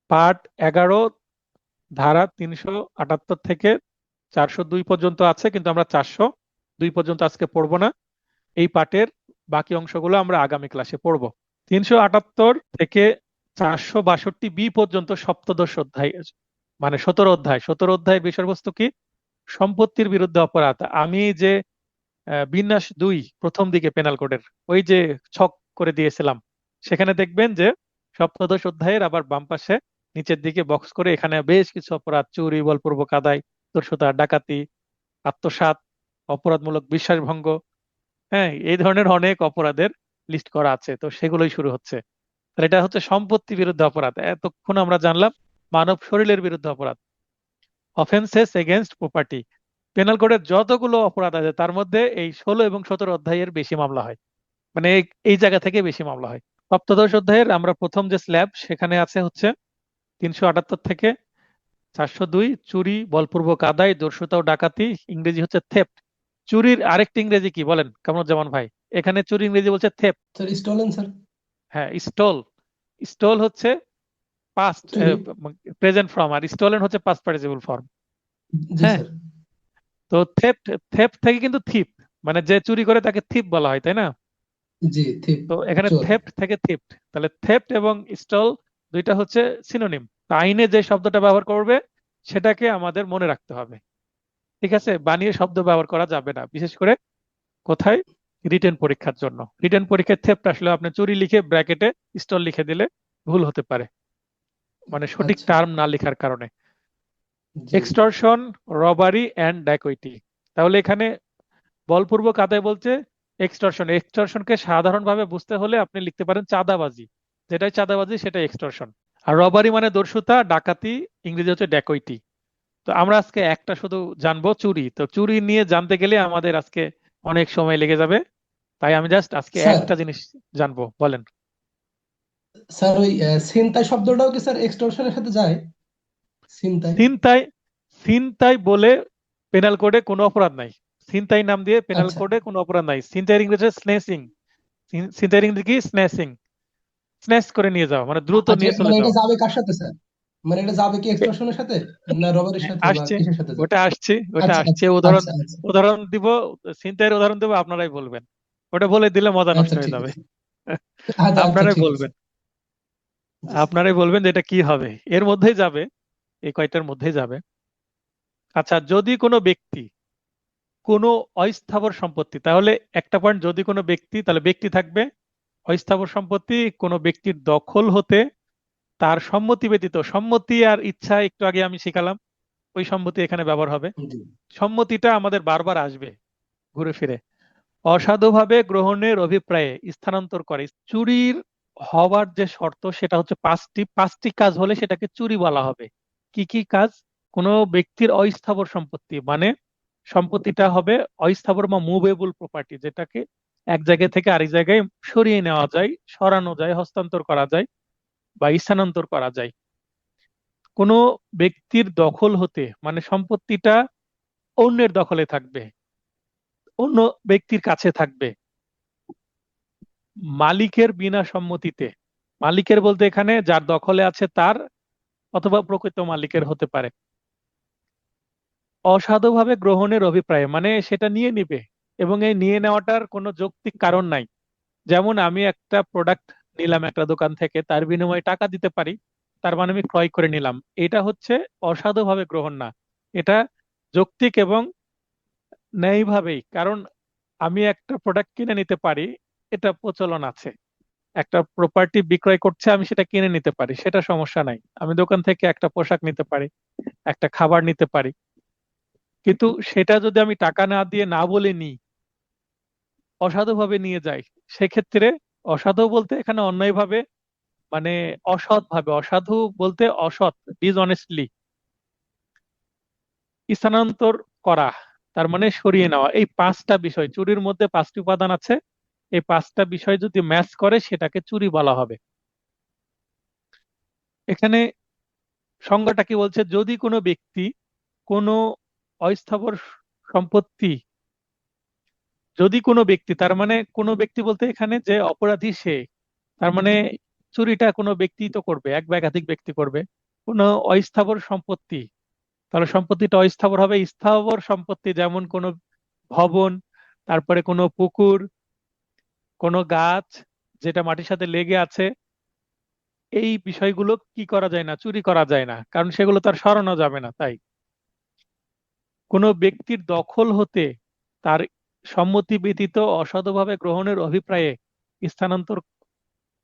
Part 11 ধারা 378 থেকে 402 পর্যন্ত আছে, কিন্তু আমরা 402 পর্যন্ত আজকে পড়বো না। এই পার্টের বাকি অংশগুলো আমরা আগামী ক্লাসে পড়বো। 378 থেকে 462 পর্যন্ত সপ্তদশ অধ্যায়, মানে 17 অধ্যায়। 17 অধ্যায়ের বিষয়বস্তু কি? সম্পত্তির বিরুদ্ধে অপরাধ। আমি যে বিন্যাস 2 প্রথম দিকে পেনাল কোডের ওই যে ছক করে দিয়েছিলাম, সেখানে দেখবেন যে সপ্তদশ অধ্যায়ের আবার বাম পাশে নিচের দিকে বক্স করে এখানে বেশ কিছু অপরাধ, চুরি, বলপূর্বক আদায়, দস্যুতা, ডাকাতি, আত্মসাৎ, অপরাধমূলক বিশ্বাসভঙ্গ, হ্যাঁ, এই ধরনের অনেক অপরাধের লিস্ট করা আছে। তো সেগুলোই শুরু হচ্ছে। আর এটা হচ্ছে সম্পত্তি বিরুদ্ধে অপরাধ। এতক্ষণ আমরা জানলাম মানব শরীরের বিরুদ্ধে অপরাধ, অফেন্সেস এগেনস্ট প্রপার্টি। পেনাল কোডের যতগুলো অপরাধ আছে তার মধ্যে এই 16 এবং 17 অধ্যায়ের বেশি মামলা হয়, মানে এই জায়গা থেকে বেশি মামলা হয়। সপ্তদশ অধ্যায়ের আমরা প্রথম যে স্ল্যাব, সেখানে আছে হচ্ছে 378 থেকে 402, চুরি, বলপূর্বক আদায়, দস্যুতা ও ডাকাতি। ইংরেজি হচ্ছে থেফট। চুরির আরেকটি ইংরেজি কি বলেন কামরুজ্জামান ভাই? এখানে চুরি ইংরেজি বলছে থেফট। Sir stolen sir. হ্যাঁ, স্টল। স্টল হচ্ছে পাস্ট চুরি। প্রেজেন্ট ফর্ম, আর স্টলেন হচ্ছে পাস্ট পার্টিসিপল ফর্ম। জি হ্যাঁ, স্যার। তো থেফট, থেফট থেকে কিন্তু থিপ, মানে যে চুরি করে তাকে থিপ বলা হয়, তাই না? জি ঠিক। তো এখানে চোর। থেফট থেকে থিফট, তাহলে থেফট এবং স্টল দুইটা হচ্ছে সিনোনিম। আইনে যে শব্দটা ব্যবহার করবে সেটাকে আমাদের মনে রাখতে হবে। ঠিক আছে, বানিয়ে শব্দ ব্যবহার করা যাবে না, বিশেষ করে কোথায়? রিটেন পরীক্ষার জন্য। রিটেন পরীক্ষায় থেফট আসলে আপনি চুরি লিখে ব্র্যাকেটে স্টল লিখে দিলে ভুল হতে পারে, মানে সঠিক আচ্ছা। টার্ম না লেখার কারণে। জি। Extortion, robbery and dacoity. তাহলে এখানে বলপূর্বক আদায় বলছে এক্সটর্শন। এক্সটর্শনকে সাধারণভাবে বুঝতে হলে আপনি লিখতে পারেন চাঁদাবাজি। যেটাই চাঁদাবাজি সেটাই এক্সটর্শন। আর রবারি মানে দস্যুতা, ডাকাতি ইংরেজি হচ্ছে ড্যাকৈটি। তো আমরা আজকে একটা শুধু জানবো চুরি। তো চুরি নিয়ে জানতে গেলে আমাদের আজকে অনেক সময় লেগে যাবে, তাই আমি জাস্ট আজকে স্যার, একটা জিনিস জানবো। বলেন। স্যার ওই ছিনতাই শব্দটাও কি স্যার এক্সটর্শনের সাথে যায়? ছিনতাই। ছিনতাই, ছিনতাই বলে পেনাল কোডে কোনো অপরাধ নাই। ছিনতাই নাম দিয়ে পেনাল আচ্ছা। কোডে কোনো অপরাধ নাই। ছিনতাইয়ের ইংরেজি স্নেচিং। ছিনতাইয়ের ইংরেজি কি? স্ন্যাচিং। স্ন্যাচ করে নিয়ে যাওয়া মানে দ্রুত আচ্ছা, নিয়ে চলে মানে এটা যাওয়া। যাবে কার সাথে স্যার? মানে এটা যাবে কি এ- এক্সটর্শনের সাথে, না রবারের সাথে, বা আসছে, কিসের সাথে যাবে? ওটা আসছে, ওটা আচ্ছা আসছে। আচ্ছা উদাহরণ, আচ্ছা আচ্ছা। উদাহরণ দিব। ছিনতাইয়ের উদাহরণ দেবো, আপনারাই বলবেন। ওটা বলে দিলে মজা নষ্ট আচ্ছা হয়ে ঠিক যাবে। আছে। আচ্ছা আচ্ছা আপনারাই ঠিক আছে। বলবেন। জি স্যার। আপনারাই বলবেন যে এটা কি হবে। এর মধ্যেই যাবে, এই কয়টার মধ্যেই যাবে। আচ্ছা, যদি কোনো ব্যক্তি কোনো অস্থাবর সম্পত্তি, তাহলে একটা পয়েন্ট, যদি কোনো ব্যক্তি, তাহলে ব্যক্তি থাকবে। অস্থাবর সম্পত্তি কোনো ব্যক্তির দখল হতে তার সম্মতি ব্যতীত, সম্মতি আর ইচ্ছা একটু আগে আমি শিখালাম, ওই সম্মতি এখানে ব্যবহার হবে। জি। সম্মতিটা আমাদের বারবার আসবে ঘুরে ফিরে। অসাধুভাবে গ্রহণের অভিপ্রায়ে স্থানান্তর করে। চুরির হওয়ার যে শর্ত সেটা হচ্ছে পাঁচটি। পাঁচটি কাজ হলে সেটাকে চুরি বলা হবে। কি কি কাজ? কোনো ব্যক্তির অস্থাবর সম্পত্তি, মানে সম্পত্তিটা হবে অস্থাবর বা মুভেবল প্রপার্টি, যেটাকে এক জায়গা থেকে আরেক জায়গায় সরিয়ে নেওয়া যায়, সরানো যায়, হস্তান্তর করা যায় বা স্থানান্তর করা যায়। কোনো ব্যক্তির দখল হতে মানে সম্পত্তিটা অন্যের দখলে থাকবে, অন্য ব্যক্তির কাছে থাকবে, মালিকের বিনা সম্মতিতে। মালিকের বলতে এখানে যার দখলে আছে তার, অথবা প্রকৃত মালিকের হতে পারে। অসাধুভাবে গ্রহণের অভিপ্রায় মানে সেটা নিয়ে নিবে, এবং এই নিয়ে নেওয়াটার কোনো যৌক্তিক কারণ নাই। যেমন আমি একটা প্রোডাক্ট নিলাম একটা দোকান থেকে, তার বিনিময়ে টাকা দিতে পারি, তার মানে আমি ক্রয় করে নিলাম। এটা হচ্ছে অসাধুভাবে গ্রহণ না, এটা যৌক্তিক এবং ন্যায়ভাবেই। কারণ আমি একটা প্রোডাক্ট কিনে নিতে পারি, এটা প্রচলন আছে। একটা প্রপার্টি বিক্রয় করছে, আমি সেটা কিনে নিতে পারি, সেটা সমস্যা নাই। আমি দোকান থেকে একটা পোশাক নিতে পারি, একটা খাবার নিতে পারি, কিন্তু সেটা যদি আমি টাকা না দিয়ে না বলে নিই, অসাধুভাবে নিয়ে যাই, সেক্ষেত্রে, অসাধু বলতে এখানে অন্যায়ভাবে, মানে অসৎ ভাবে, অসাধু বলতে অসৎ, ডিসঅনেস্টলি স্থানান্তর করা, তার মানে সরিয়ে নেওয়া। এই পাঁচটা বিষয়, চুরির মধ্যে পাঁচটি উপাদান আছে, এই পাঁচটা বিষয় যদি ম্যাচ করে সেটাকে চুরি বলা হবে। এখানে সংজ্ঞাটা কি বলছে? যদি কোনো ব্যক্তি কোনো অস্থাবর সম্পত্তি, যদি কোনো ব্যক্তি, তার মানে কোনো ব্যক্তি বলতে এখানে যে অপরাধী সে, তার মানে চুরিটা কোনো ব্যক্তি তো করবে, এক বা একাধিক ব্যক্তি করবে। কোনো অস্থাবর সম্পত্তি, তাহলে সম্পত্তিটা অস্থাবর হবে। স্থাবর সম্পত্তি যেমন কোনো ভবন, তারপরে কোনো পুকুর, কোনো গাছ যেটা মাটির সাথে লেগে আছে, এই বিষয়গুলো কি করা যায় না, চুরি করা যায় না, কারণ সেগুলো তার সরানো যাবে না। তাই কোনো ব্যক্তির দখল হতে তার সম্মতি ব্যতীত অসাধুভাবে গ্রহণের অভিপ্রায়ে স্থানান্তর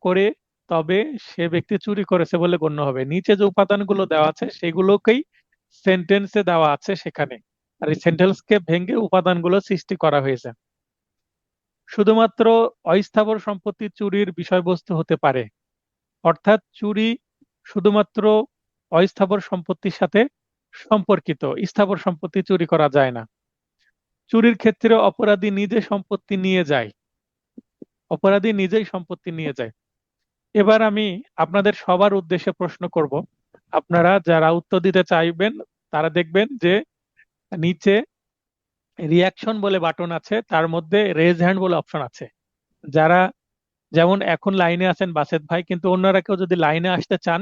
করে, তবে সে ব্যক্তি চুরি করেছে বলে গণ্য হবে। নিচে যে উপাদানগুলো দেওয়া আছে সেগুলোকেই সেন্টেন্সে দেওয়া আছে সেখানে, আর এই সেন্টেন্সকে ভেঙে উপাদানগুলো সৃষ্টি করা হয়েছে। শুধুমাত্র অস্থাবর সম্পত্তি চুরির বিষয়বস্তু হতে পারে, অর্থাৎ চুরি শুধুমাত্র অস্থাবর সম্পত্তির সাথে সম্পর্কিত, স্থাবর সম্পত্তি চুরি করা যায় না। চুরির ক্ষেত্রে অপরাধী নিজে সম্পত্তি নিয়ে যায়, অপরাধী নিজেই সম্পত্তি নিয়ে যায়। এবার আমি আপনাদের সবার উদ্দেশ্যে প্রশ্ন করব, আপনারা যারা উত্তর দিতে চাইবেন তারা দেখবেন যে নিচে রিয়াকশন বলে বাটন আছে, তার মধ্যে রেজ হ্যান্ড বলে অপশন আছে। যারা যেমন এখন লাইনে আছেন বাসেত ভাই, কিন্তু অন্যরা কেউ যদি লাইনে আসতে চান,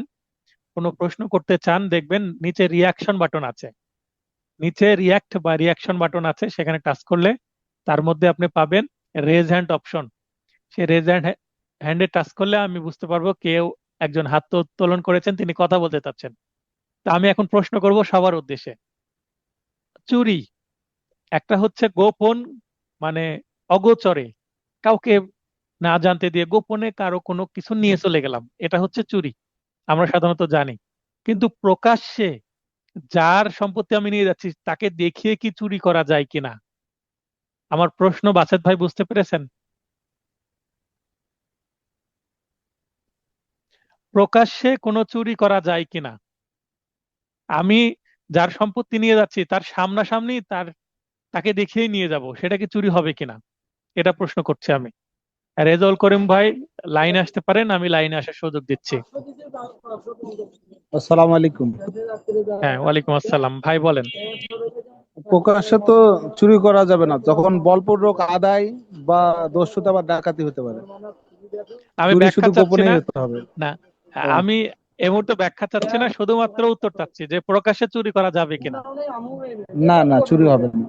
কোনো প্রশ্ন করতে চান, দেখবেন নিচে রিয়াকশন বাটন আছে, নিচে রিয়াক্ট বা রিয়াকশন বাটন আছে, সেখানে টাচ করলে তার মধ্যে আপনি পাবেন রেজ হ্যান্ড অপশন। সেই রেজ হ্যান্ডে টাচ করলে আমি বুঝতে পারবো কেউ একজন হাত উত্তোলন করেছেন, তিনি কথা বলতে চাচ্ছেন। তা আমি এখন প্রশ্ন করব সবার উদ্দেশ্যে। চুরি একটা হচ্ছে গোপন, মানে অগোচরে কাউকে না জানতে দিয়ে গোপনে কারো কোনো কিছু নিয়ে চলে গেলাম, এটা হচ্ছে চুরি, আমরা সাধারণত জানি। কিন্তু প্রকাশ্যে যার সম্পত্তি আমি নিয়ে যাচ্ছি তাকে দেখিয়ে কি চুরি করা যায় কিনা? আমার প্রশ্ন বাসেত ভাই বুঝতে পেরেছেন? প্রকাশ্যে কোনো চুরি করা যায় কিনা? আমি যার সম্পত্তি নিয়ে যাচ্ছি তার সামনাসামনি তাকে দেখিয়েই নিয়ে যাব, সেটা কি চুরি হবে কিনা, এটা প্রশ্ন করছি আমি। রেজাউল করিম ভাই লাইনে আসতে পারেন, আমি লাইনে আসার সুযোগ দিচ্ছি। আসসালামু আলাইকুম। হ্যাঁ, ওয়ালাইকুম আসসালাম, ভাই বলেন। প্রকাশ্যে তো চুরি করা যাবে না, যখন বলপূর্বক আদায় বা দস্যুতা বা ডাকাতি হতে পারে। আমি চুরি ব্যাখ্যা শুধু চাচ্ছি না, গোপনেই হতে হবে। না ও, আমি এই মুহূর্তে ব্যাখ্যা চাচ্ছি না, শুধুমাত্র উত্তর চাচ্ছি যে প্রকাশ্যে চুরি করা যাবে কিনা। না না, চুরি হবে না।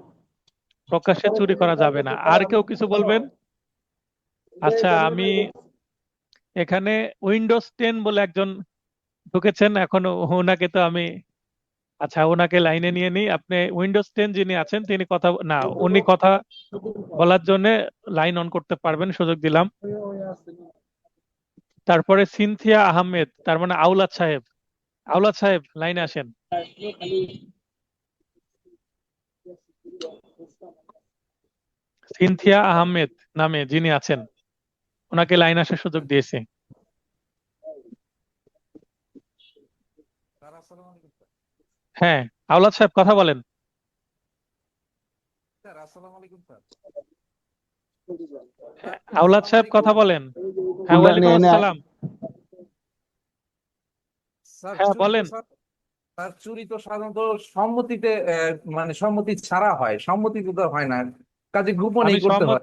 প্রকাশ্যে চুরি করা যাবে না, আর কেউ কিছু বলবেন? আচ্ছা, আমি এখানে উইন্ডোজ 10 বলে একজন ঢুকেছেন, এখন ওনাকে তো আমি, আচ্ছা ওনাকে লাইনে নিয়ে নিই। আপনি উইন্ডোজ 10 যিনি আছেন তিনি কথা না, উনি কথা বলার জন্য লাইন অন করতে পারবেন, সুযোগ দিলাম। তারপরে সিনথিয়া আহমেদ, তার মানে আওলাদ সাহেব। আওলাদ সাহেব লাইনে আসেন। সিনথিয়া আহমেদ নামে যিনি আছেন, ওনাকে লাইন আসার সুযোগ দিয়েছে। স্যার আসসালামু আলাইকুম স্যার। হ্যাঁ, আওলাদ সাহেব কথা বলেন। স্যার আসসালামু আলাইকুম স্যার। হ্যাঁ, স্যার আওলাদ আসসালামু সাহেব কথা আলাইকুম। বলেন। হ্যাঁ, ফুলদানি ওয়ালাইকুম এনে আসসালাম। স্যার হ্যাঁ চুরি তো বলেন। স্যার, স্যার চুরি তো সাধারণত সম্মতিতে মানে সম্মতি ছাড়া হয়, সম্মতিতে তো হয় না, কাজে আমি গোপনেই করতে সহমত। হয়।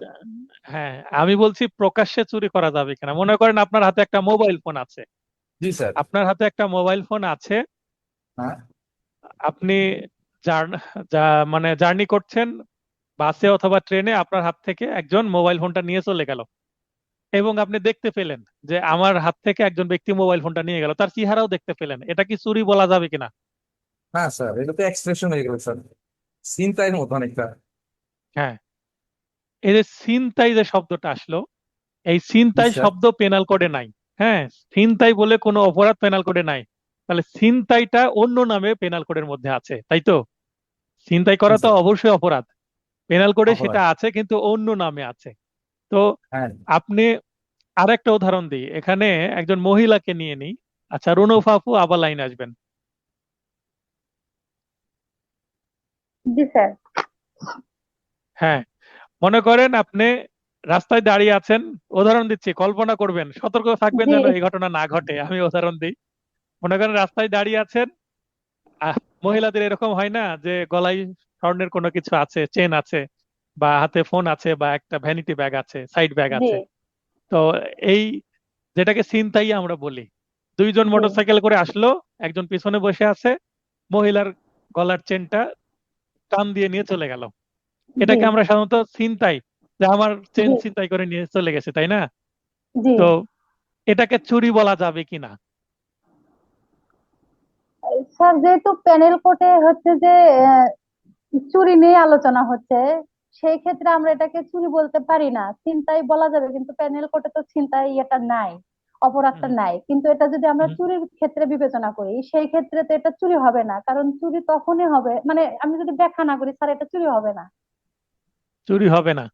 হ্যাঁ, আমি বলছি প্রকাশ্যে চুরি করা যাবে কিনা। মনে করেন আপনার হাতে একটা মোবাইল ফোন আছে, জি স্যার। আপনার হাতে একটা মোবাইল ফোন আছে, হ্যাঁ আপনি জার- যা মানে জার্নি করছেন বাসে অথবা ট্রেনে, আপনার হাত থেকে একজন মোবাইল ফোনটা নিয়ে চলে গেল, এবং আপনি দেখতে পেলেন যে আমার হাত থেকে একজন ব্যক্তি মোবাইল ফোনটা নিয়ে গেল, তার চেহারাও দেখতে পেলেন, এটা কি চুরি বলা যাবে কিনা? হ্যাঁ স্যার, এটা তো এক্সপ্রেশন হয়ে গেল স্যার, চিন্তায়ের মতো অনেকটা। হ্যাঁ, এই যে ছিনতাই যে শব্দটা আসলো, এই জি ছিনতাই স্যার। শব্দ পেনাল কোডে নাই। হ্যাঁ, ছিনতাই বলে কোনো অপরাধ পেনাল কোডে নাই, তাহলে ছিনতাইটা অন্য নামে পেনাল কোডের মধ্যে আছে, তাই তো? ছিনতাই জি করা তো স্যার। অবশ্যই অপরাধ, পেনাল কোডে সেটা অপরাধ। আছে কিন্তু অন্য নামে আছে। তো হ্যাঁ আপনি আরেকটা উদাহরণ দিই, এখানে একজন মহিলাকে নিয়ে নিই। আচ্ছা, রুনু ফাপু আবার লাইন আসবেন। জি স্যার। হ্যাঁ, মনে করেন আপনি রাস্তায় দাঁড়িয়ে আছেন, উদাহরণ দিচ্ছি, কল্পনা করবেন, সতর্ক থাকবেন জি যেন এই ঘটনা না ঘটে, আমি উদাহরণ দিই। মনে করেন রাস্তায় দাঁড়িয়ে আছেন, আহ, মহিলাদের এরকম হয় না যে গলায় স্বর্ণের কোনো কিছু আছে, চেন আছে, বা হাতে ফোন আছে, বা একটা ভ্যানিটি ব্যাগ আছে, সাইড ব্যাগ জি আছে। তো এই যেটাকে ছিনতাই আমরা বলি। দুইজন জি মোটরসাইকেল করে আসলো, একজন পিছনে বসে আছে, মহিলার গলার চেনটা টান দিয়ে নিয়ে চলে গেল। জি এটাকে আমরা সাধারণত ছিনতাই, যে আমার চেন জি ছিনতাই করে নিয়ে চলে গেছে, তাই না? জি তো এটাকে চুরি বলা যাবে কিনা? স্যার, যেহেতু প্যানেল কোর্টে হচ্ছে যে আহ, চুরি নিয়ে আলোচনা হচ্ছে, সেই ক্ষেত্রে আমরা এটাকে চুরি বলতে পারি না, ছিনতাই বলা যাবে, কিন্তু প্যানেল কোর্টে তো ছিনতাই এটা নাই, অপরাধটা হুম, নাই। কিন্তু এটা যদি আমরা হুম, চুরির ক্ষেত্রে বিবেচনা করি, সেই ক্ষেত্রে তো এটা চুরি হবে না, কারণ চুরি তখনই হবে, মানে আমি যদি ব্যাখ্যা না করি স্যার, এটা চুরি হবে না। চুরি হবে না।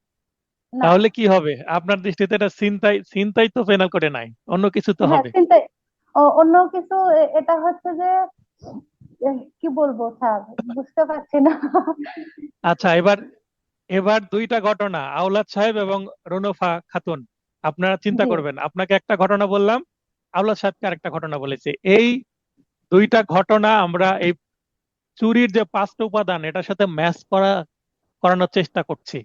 না। তাহলে কি হবে আপনার দৃষ্টিতে? এটা ছিনতাই, ছিনতাই তো পেনাল করে নাই, অন্য কিছু তো হ্যাঁ, হবে। ছিনতাই অন্য কিছু। এটা হচ্ছে যে কি বলবো স্যার, বুঝতে পারছি না। আচ্ছা, এবার এবার দুইটা ঘটনা, আওলাদ সাহেব এবং রুনফা খাতুন, আপনারা চিন্তা জি করবেন। আপনাকে একটা ঘটনা বললাম, আওলাদ সাহেবকে আরেকটা ঘটনা বলেছে। এই দুইটা ঘটনা আমরা এই চুরির যে পাঁচটা উপাদান এটার সাথে ম্যাচ করানোর চেষ্টা করছি।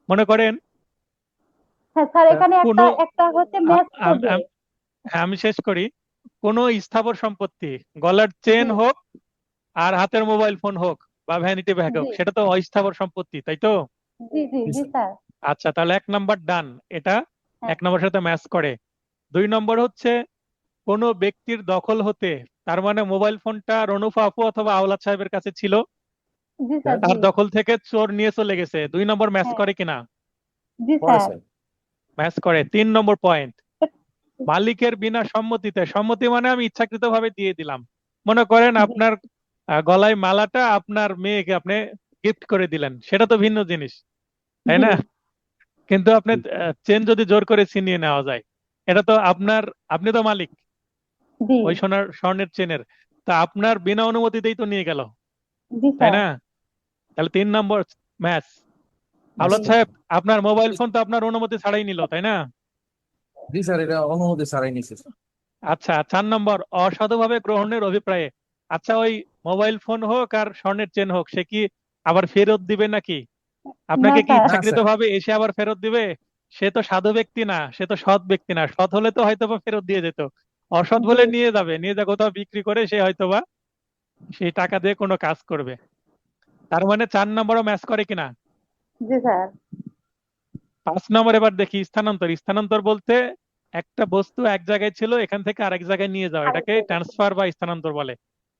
মনে করেন হ্যাঁ স্যার, এখানে একটা কোনো একটা হচ্ছে আ- ম্যাচ আম- করবে। আম- হ্যাঁ, আমি শেষ করি। কোনো স্থাবর সম্পত্তি, গলার চেন জি হোক আর হাতের মোবাইল ফোন হোক বা ভ্যানিটি ব্যাগ হোক, জি সেটা তো অস্থাবর সম্পত্তি, তাই তো? জি জি জি জি স্যার। স্যার। আচ্ছা, তাহলে এক নাম্বার ডান। এটা হ্যাঁ এক নম্বরের সাথে ম্যাচ করে। দুই নম্বর হচ্ছে কোনো ব্যক্তির দখল হতে, তার মানে মোবাইল ফোনটা রনুফা আপু অথবা আওলাদ সাহেবের কাছে ছিল, জি স্যার। স্যার। জি তার দখল থেকে চোর নিয়ে চলে গেছে। দুই নম্বর ম্যাচ হ্যাঁ করে কিনা? জি পরে স্যার। স্যার। ম্যাচ করে। তিন নম্বর পয়েন্ট, মালিকের বিনা সম্মতিতে, সম্মতি মানে আমি ইচ্ছাকৃতভাবে দিয়ে দিলাম। মনে করেন জি আপনার গলায় মালাটা আপনার মেয়েকে আপনি গিফট করে দিলেন, সেটা তো ভিন্ন জিনিস, তাই জি না? কিন্তু আপনি চেন যদি জোর করে ছিনিয়ে নেওয়া যায়, এটা তো আপনার, আপনি তো মালিক জি ওই স্বর্ণের চেনের, তা আপনার বিনা অনুমতিতেই তো নিয়ে গেল, জি তাই স্যার। না? তাহলে তিন নম্বর ম্যাচ। ম্যাচ জি আওলাদ করে। সাহেব, আপনার মোবাইল ফোন তো আপনার অনুমতি ছাড়াই নিল, তাই না? জি স্যার, এটা অনুমতি ছাড়াই নিচ্ছে স্যার। আচ্ছা, 4 নম্বর, অসাধুভাবে গ্রহণের অভিপ্রায়ে। আচ্ছা, ওই মোবাইল ফোন হোক আর স্বর্ণের চেন হোক, সে কি আবার ফেরত দিবে নাকি? না আপনাকে কি স্যার। না স্যার। ইচ্ছাকৃতভাবে এসে আবার ফেরত দিবে? সে তো সাধু ব্যক্তি না, সে তো সৎ ব্যক্তি না। সৎ হলে তো হয়তোবা ফেরত দিয়ে যেত, অসৎ জি হলে নিয়ে যাবে, নিয়ে যা কোথাও বিক্রি করে সে হয়তোবা সেই টাকা দিয়ে কোনো কাজ করবে। তার মানে 4 নম্বরও ম্যাচ করে কিনা? জি স্যার। 5 নম্বর এবার দেখি, স্থানান্তর। স্থানান্তর বলতে একটা বস্তু এক জায়গায় ছিল, এখান থেকে আরেক জায়গায় নিয়ে যাওয়া, এটাকে আরেকটা জি ট্রান্সফার বা স্থানান্তর বলে।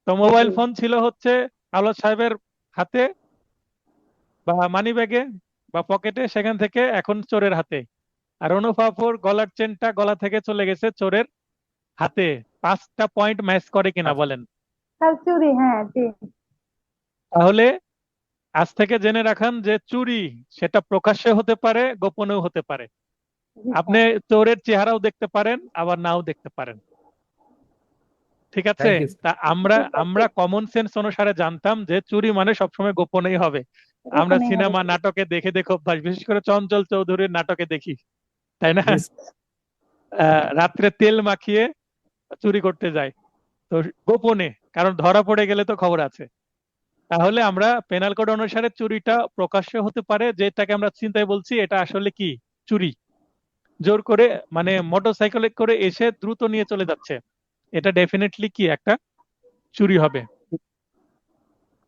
তো মোবাইল ফোন ছিল হচ্ছে আওলাদ সাহেবের হাতে বা মানি ব্যাগে বা পকেটে, সেখান থেকে এখন চোরের হাতে। আর অনুফাফুর গলার চেনটা গলা থেকে চলে গেছে চোরের হাতে। 5টা পয়েন্ট ম্যাচ করে কিনা আচ্ছা। বলেন? স্যার চুরি, হ্যাঁ জি তাহলে আজ থেকে জেনে রাখান যে চুরি সেটা প্রকাশ্যে হতে পারে, গোপনেও হতে পারে। জি আপনি স্যার। চোরের চেহারাও দেখতে পারেন, আবার নাও দেখতে পারেন। ঠিক আছে? Thank you. তা আমরা ঠিক আছে। আমরা কমন সেন্স অনুসারে জানতাম যে চুরি মানে সবসময় গোপনেই হবে। আমরা গোপনে হবে। সিনেমা নাটকে দেখে দেখে অভ্যাস, বিশেষ করে চঞ্চল চৌধুরীর নাটকে দেখি, তাই না? জি স্যার। রাত্রে তেল মাখিয়ে চুরি করতে যায়, তো গোপনে, কারণ ধরা পড়ে গেলে তো খবর আছে। তাহলে আমরা পেনাল কোড অনুসারে চুরিটা প্রকাশ্য হতে পারে, যেটাকে আমরা চিন্তায় বলছি, এটা আসলে কি? চুরি। জোর করে, মানে মোটরসাইকেলে করে এসে দ্রুত নিয়ে চলে যাচ্ছে, এটা ডেফিনেটলি কি একটা চুরি হবে।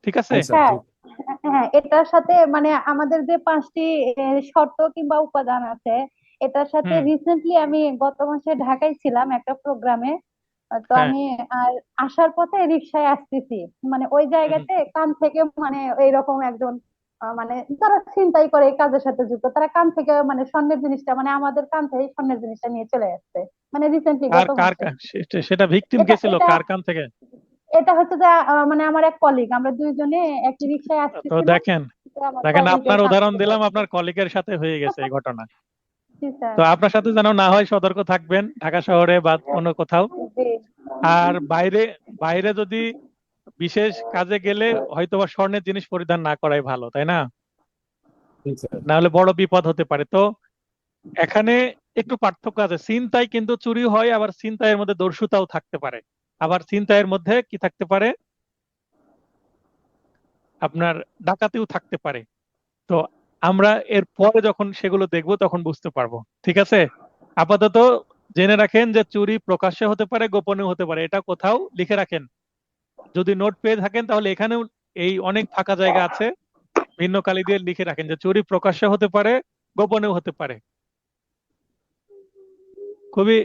ঠিক আছে? জি স্যার। স্যার, জি। হ্যাঁ এটার সাথে মানে আমাদের যে 5টি শর্ত কিংবা উপাদান আছে, এটার সাথে হুম। রিসেন্টলি আমি গত মাসে ঢাকায় ছিলাম একটা প্রোগ্রামে। তো হ্যাঁ। আমি আর আসার পথে রিক্সায় আসতেছি, মানে ওই হুম। জায়গাতে কান থেকে মানে এইরকম একজন মানে যারা ছিনতাই করে এই কাজের সাথে যুক্ত, তারা কান থেকে মানে স্বর্ণের জিনিসটা, মানে আমাদের কান থেকে স্বর্ণের জিনিসটা নিয়ে চলে আসছে, মানে রিসেন্টলি কার গত কার মাসে। সেটা ভিকটিম কে এটা ছিল, এটা কার কান থেকে? এটা হচ্ছে যে মানে আমার এক কলিগ, আমরা দুইজনে একই রিক্সায় তো আসতেছিলাম। দেখেন, তো আমার দেখেন, কলিগের আপনার কান উদাহরণ থেকে দিলাম, পড়ছে। আপনার কলিগের সাথে হয়ে গেছে এই ঘটনা। জি স্যার। তো আপনার সাথে যেন না হয় সতর্ক থাকবেন, ঢাকা শহরে বা অন্য কোথাও। জি আর বাইরে, বাইরে যদি বিশেষ কাজে গেলে হয়তোবা স্বর্ণের জিনিস পরিধান না করাই ভালো, তাই না? জি স্যার। না হলে বড় বিপদ হতে পারে। তো এখানে একটু পার্থক্য আছে। ছিনতাই কিন্তু চুরি হয়, আবার ছিনতাইয়ের মধ্যে দস্যুতাও থাকতে পারে, আবার ছিনতাইয়ের মধ্যে কি থাকতে পারে, আপনার ডাকাতিও থাকতে পারে। তো আমরা এর পরে যখন সেগুলো দেখবো তখন বুঝতে পারবো। ঠিক আছে? আপাতত জেনে রাখেন যে চুরি প্রকাশ্যে হতে পারে, গোপনে হতে পারে, এটা কোথাও লিখে রাখেন। যদি নোট পেয়ে থাকেন তাহলে এখানেও এই অনেক ফাঁকা জায়গা আছে, ভিন্ন কালি দিয়ে লিখে রাখেন যে চুরি প্রকাশ্যে হতে পারে, গোপনেও হতে পারে। খুবই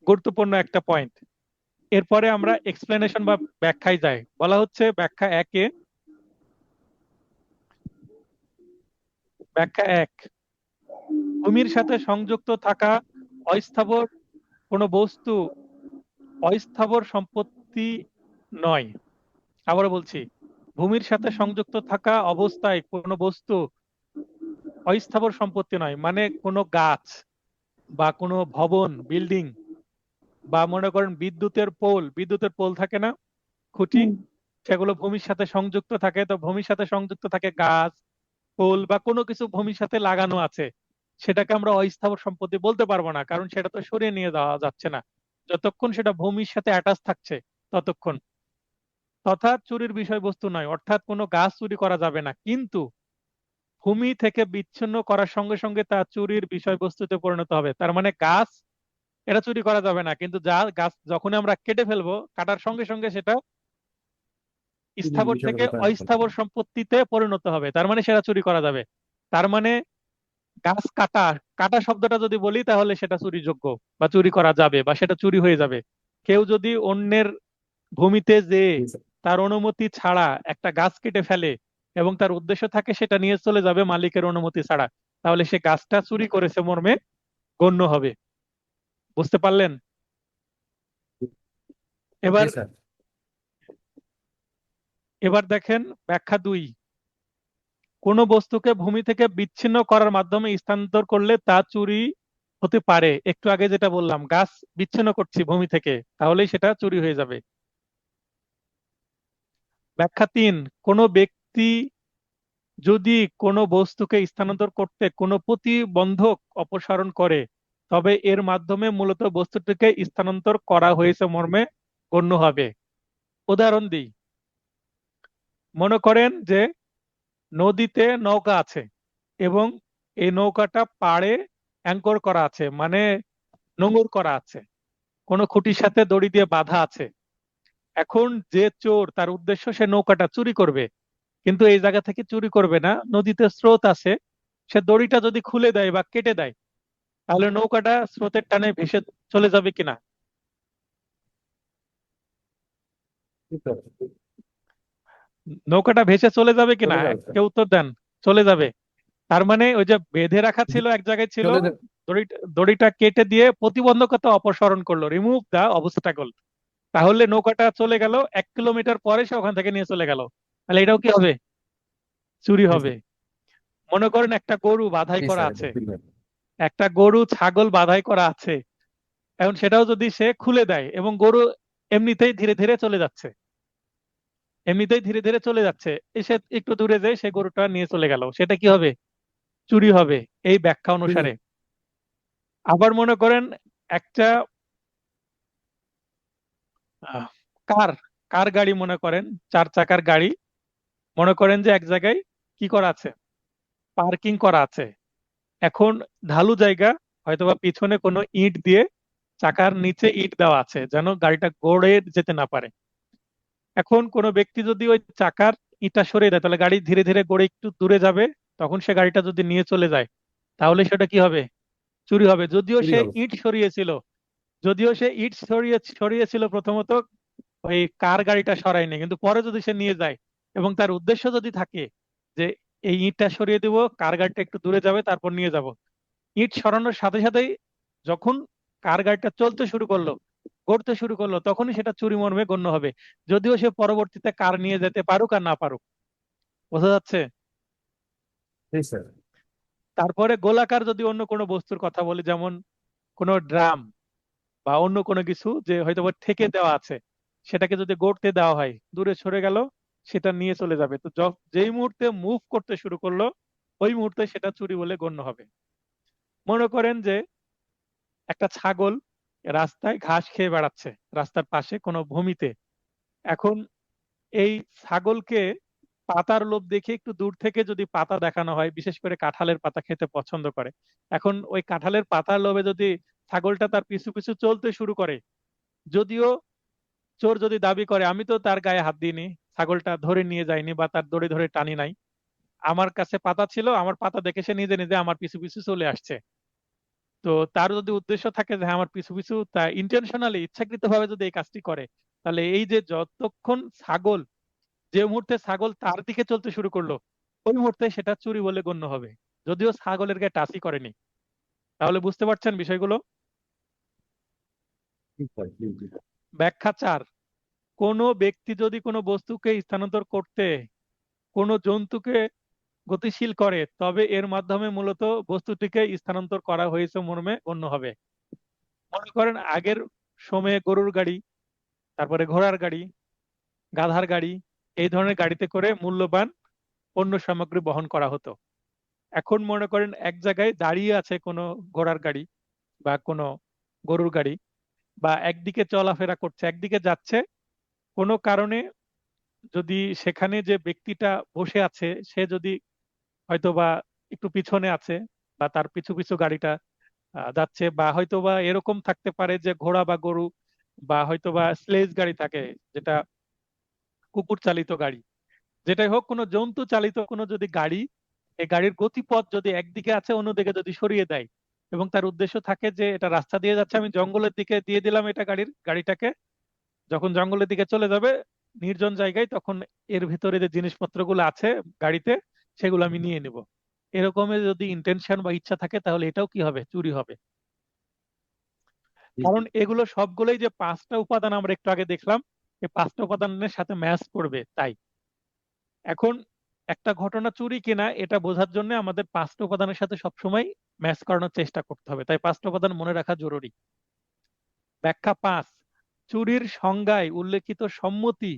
গুরুত্বপূর্ণ একটা পয়েন্ট। এরপরে আমরা এক্সপ্লেনেশন বা ব্যাখ্যায় যাই। বলা হচ্ছে ব্যাখ্যা 1-এ, ব্যাখ্যা 1, ভূমির সাথে সংযুক্ত থাকা অস্থাবর কোনো বস্তু অস্থাবর সম্পত্তি নয়। আবারও বলছি, ভূমির সাথে সংযুক্ত থাকা অবস্থায় কোনো বস্তু অস্থাবর সম্পত্তি নয়। মানে কোনো গাছ বা কোনো ভবন, বিল্ডিং, বা মনে করেন বিদ্যুতের পোল থাকে না, খুঁটি, হুম। সেগুলো ভূমির সাথে সংযুক্ত থাকে। তো ভূমির সাথে সংযুক্ত থাকে গাছ, পোল বা কোনো কিছু ভূমির সাথে লাগানো আছে, সেটাকে আমরা অস্থাবর সম্পত্তি বলতে পারবো না, কারণ সেটা তো সরিয়ে নিয়ে যাওয়া যাচ্ছে না। যতক্ষণ সেটা ভূমির সাথে অ্যাটাচ থাকছে ততক্ষণ। তথা চুরির বিষয়বস্তু নয়, অর্থাৎ কোনো গাছ চুরি করা যাবে না, কিন্তু ভূমি থেকে বিচ্ছিন্ন করার সঙ্গে সঙ্গে তা চুরির বিষয়বস্তুতে পরিণত হবে। তার মানে গাছ এটা চুরি করা যাবে না, কিন্তু যা গাছ যখন আমরা কেটে ফেলবো, কাটার সঙ্গে সঙ্গে সেটা চুরির স্থাবর থেকে বিষয়বস্তু পরিণত হবে। অস্থাবর সম্পত্তিতে পরিণত হবে, তার মানে সেটা চুরি করা যাবে। তার মানে গাছ কাটা, কাটা শব্দটা যদি বলি তাহলে সেটা চুরিযোগ্য বা চুরি করা যাবে বা সেটা চুরি হয়ে যাবে। কেউ যদি অন্যের ভূমিতে যে জি স্যার। তার অনুমতি ছাড়া একটা গাছ কেটে ফেলে এবং তার উদ্দেশ্য থাকে সেটা নিয়ে চলে যাবে মালিকের অনুমতি ছাড়া, তাহলে সে গাছটা চুরি করেছে মর্মে গণ্য হবে। বুঝতে পারলেন? জি এবার স্যার। এবার দেখেন ব্যাখ্যা 2, কোনো বস্তুকে ভূমি থেকে বিচ্ছিন্ন করার মাধ্যমে স্থানান্তর করলে তা চুরি হতে পারে। একটু আগে যেটা বললাম, গাছ বিচ্ছিন্ন করছি ভূমি থেকে, তাহলেই সেটা চুরি হয়ে যাবে। ব্যাখ্যা 3, কোনো ব্যক্তি যদি কোনো বস্তুকে স্থানান্তর করতে কোনো প্রতিবন্ধক অপসারণ করে, তবে এর মাধ্যমে মূলত বস্তুটিকে স্থানান্তর করা হয়েছে মর্মে গণ্য হবে। উদাহরণ দিই, মনে করেন যে নদীতে নৌকা আছে এবং এই নৌকাটা পাড়ে অ্যাঙ্কর করা আছে, মানে নোঙর করা আছে, কোনো খুঁটির সাথে দড়ি দিয়ে বাঁধা আছে। এখন যে চোর, তার উদ্দেশ্য সে নৌকাটা চুরি করবে, কিন্তু এই জায়গা থেকে চুরি করবে না, নদীতে স্রোত আছে, সে দড়িটা যদি খুলে দেয় বা কেটে দেয়, তাহলে নৌকাটা স্রোতের টানে ভেসে চলে যাবে কিনা? জি স্যার। নৌকাটা ভেসে চলে যাবে কিনা? চলে যাবে স্যার। কেউ উত্তর দেন। চলে যাবে। তার মানে ওই যে বেঁধে রাখা জি, ছিল এক জায়গায় ছিল, চলে যাবে। দড়িটা কেটে দিয়ে প্রতিবন্ধকতা অপসারণ করলো, রিমুভ দা অবস্টাকল, তাহলে নৌকাটা চলে গেল, 1 কিলোমিটার পরে সে ওখান থেকে নিয়ে চলে গেল, তাহলে এটাও কি হবে? চুরি জি হবে। স্যার। মনে করেন একটা গরু বাধাই জি করা স্যার, এটা আছে, চুরি হবে। একটা গরু ছাগল বাধাই করা আছে, এখন সেটাও যদি সে খুলে দেয় এবং গরু এমনিতেই ধীরে ধীরে চলে যাচ্ছে, এমনিতেই ধীরে ধীরে চলে যাচ্ছে, এসে একটু দূরে যায় সে গরুটা নিয়ে চলে গেল, সেটা কি হবে? চুরি হবে এই ব্যাখ্যা চুরি অনুসারে। হবে। আবার মনে করেন একটা আহ, কার কার গাড়ি, মনে করেন 4 চাকার গাড়ি, মনে করেন যে এক জায়গায় কি করা আছে, পার্কিং করা আছে। এখন ঢালু জায়গা, হয়তোবা পিছনে কোনো ইট দিয়ে চাকার নিচে ইট দেওয়া আছে যেন গাড়িটা গড়ে যেতে না পারে। এখন কোনো ব্যক্তি যদি ওই চাকার ইটটা সরিয়ে দেয়, তাহলে গাড়ি ধীরে ধীরে গড়ে একটু দূরে যাবে, তখন সে গাড়িটা যদি নিয়ে চলে যায়, তাহলে সেটা কি হবে? চুরি হবে। যদিও চুরি সে হবে। ইট সরিয়েছিল, যদিও সে ইট সরিয়েছিল প্রথমত, ওই কার গাড়িটা সরায়নি, কিন্তু পরে যদি সে নিয়ে যায় এবং তার উদ্দেশ্য যদি থাকে যে এই ইটটা সরিয়ে দিব, কার গাড়িটা একটু দূরে যাবে, তারপর নিয়ে যাব, ইট সরানোর সাথে সাথেই যখন কার গাড়িটা চলতে শুরু করলো, গড়তে শুরু করলো, তখনই সেটা চুরি মর্মে গণ্য হবে, যদিও সে পরবর্তীতে কার নিয়ে যেতে পারুক আর না পারুক। বোঝা যাচ্ছে? জি স্যার। তারপরে গোলাকার যদি অন্য কোনো বস্তুর কথা বলি, যেমন কোনো ড্রাম বা অন্য কোনো কিছু যে হয়তো বা ঠেকে দেওয়া আছে, সেটাকে যদি গড়তে দেওয়া হয়, দূরে সরে গেল, সেটা নিয়ে চলে যাবে। তো যেই মুহূর্তে মুভ করতে শুরু করলো, ওই মুহূর্তে সেটা চুরি বলে গণ্য হবে। মনে করেন যে একটা ছাগল রাস্তায় ঘাস খেয়ে বেড়াচ্ছে, রাস্তার পাশে কোনো ভূমিতে। এখন এই ছাগলকে পাতার লোভ দেখে একটু দূর থেকে যদি পাতা দেখানো হয়, বিশেষ করে কাঁঠালের পাতা খেতে পছন্দ করে, এখন ওই কাঁঠালের পাতার লোভে যদি ছাগলটা তার পিছু পিছু চলতে শুরু করে, যদিও চোর যদি দাবি করে আমি তো তার গায়ে হাত দিইনি, ছাগলটা ধরে নিয়ে যাইনি বা তার দড়ি ধরে টানি নাই, আমার কাছে পাতা ছিল, আমার পাতা দেখে সে নিজে নিজে আমার পিছু পিছু চলে আসছে, তো তার যদি উদ্দেশ্য থাকে যে হ্যাঁ, আমার পিছু পিছু তা ইন্টেনশনালি ইচ্ছাকৃত ভাবে যদি এই কাজটি করে, তাহলে এই যে যতক্ষণ ছাগল, যে মুহূর্তে ছাগল তার দিকে চলতে শুরু করলো, ওই মুহূর্তে সেটা চুরি বলে গণ্য হবে, যদিও ছাগলের গায়ে টাচই করেনি। তাহলে বুঝতে পারছেন বিষয়গুলো? জি স্যার, জি জি। ব্যাখ্যা 4, কোনো ব্যক্তি যদি কোনো বস্তুকে স্থানান্তর করতে কোনো জন্তুকে গতিশীল করে, তবে এর মাধ্যমে মূলত বস্তুটিকে স্থানান্তর করা হয়েছে মর্মে গণ্য হবে। মনে করেন আগের সময়ে গরুর গাড়ি, তারপরে ঘোড়ার গাড়ি, গাধার গাড়ি, এই ধরনের গাড়িতে করে মূল্যবান পণ্য সামগ্রী বহন করা হতো। এখন মনে করেন এক জায়গায় দাঁড়িয়ে আছে কোনো ঘোড়ার গাড়ি বা কোনো গরুর গাড়ি, বা একদিকে চলাফেরা করছে, একদিকে যাচ্ছে, কোনো কারণে যদি সেখানে যে ব্যক্তিটা বসে আছে সে যদি হয়তো বা একটু পিছনে আছে, বা তার পিছু পিছু গাড়িটা যাচ্ছে, বা হয়তো বা এরকম থাকতে পারে যে ঘোড়া বা গরু বা হয়তো বা স্লেজ গাড়ি থাকে, যেটা কুকুর চালিত গাড়ি, যেটাই হোক, কোনো জন্তু চালিত কোনো যদি গাড়ি, এই গাড়ির গতিপথ যদি একদিকে আছে অন্যদিকে যদি সরিয়ে দেয়, এবং তার উদ্দেশ্য থাকে যে এটা রাস্তা দিয়ে যাচ্ছে, আমি জঙ্গলের দিকে দিয়ে দিলাম এটা গাড়িটাকে, যখন জঙ্গলের দিকে চলে যাবে নির্জন জায়গায়, তখন এর ভিতরে যে জিনিসপত্রগুলো আছে গাড়িতে সেগুলো আমি নিয়ে নিব, এরকমের যদি ইন্টেনশন বা ইচ্ছা থাকে, তাহলে এটাও কি হবে? চুরি হবে। জি জি। কারণ এগুলো সবগুলোই যে 5টা উপাদান আমরা একটু আগে দেখলাম, এই 5টা উপাদানের সাথে ম্যাচ করবে, তাই এখন একটা ঘটনা চুরি কিনা এটা বোঝার জন্য আমাদের 5টা উপাদানের সাথে সবসময় ম্যাচ করানোর চেষ্টা করতে হবে, তাই 5টা উপাদান মনে রাখা জরুরি। ব্যাখ্যা 5, চুরির সংজ্ঞায় উল্লেখিত সম্মতি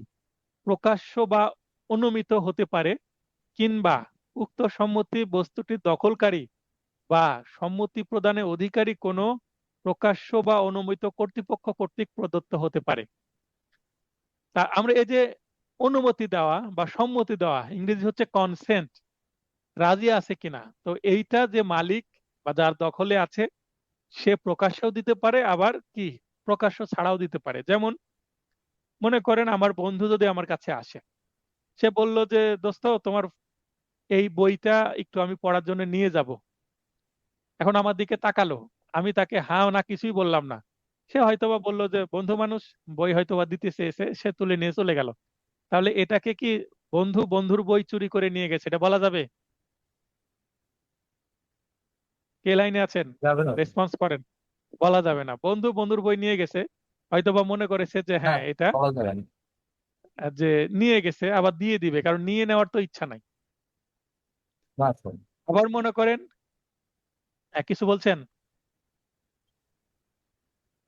প্রকাশ্য বা অনুমিত হতে পারে, কিংবা উক্ত সম্মতি বস্তুটির দখলকারী বা সম্মতি প্রদানে অধিকারী কোনো প্রকাশ্য বা অনুমিত কর্তৃপক্ষ কর্তৃক প্রদত্ত হতে পারে। তা আমরা এই যে অনুমতি দেওয়া বা সম্মতি দেওয়া, ইংরেজি হচ্ছে কনসেন্ট, রাজি আছে কিনা, তো এইটা যে মালিক বা যার দখলে আছে সে প্রকাশ্যও দিতে পারে, আবার কি প্রকাশ্য ছাড়াও দিতে পারে। যেমন মনে করেন আমার বন্ধু যদি আমার কাছে আসে, সে বলল যে দোস্ত তোমার এই বইটা একটু আমি পড়ার জন্য নিয়ে যাব, এখন আমার দিকে তাকালো, আমি তাকে হ্যাঁ না কিছুই বললাম না, সে হয়তোবা বললো যে বন্ধু মানুষ, বই হয়তোবা দিতে চেয়েছে, সে তুলে নিয়ে চলে গেল, তাহলে এটাকে কি বন্ধু বন্ধুর বই চুরি করে নিয়ে গেছে এটা বলা যাবে? কে লাইনে আছেন? যাবে না তো? রেসপন্স করেন। বলা যাবে না, বন্ধু বন্ধুর বই নিয়ে গেছে, হয়তোবা মনে করেছে যে হ্যাঁ, হ্যাঁ এটা বলা যাবে না। যে নিয়ে গেছে, আবার দিয়ে দিবে, কারণ নিয়ে নেওয়ার তো ইচ্ছা নাই। না স্যার, আবার মনে করেন কিছু বলছেন।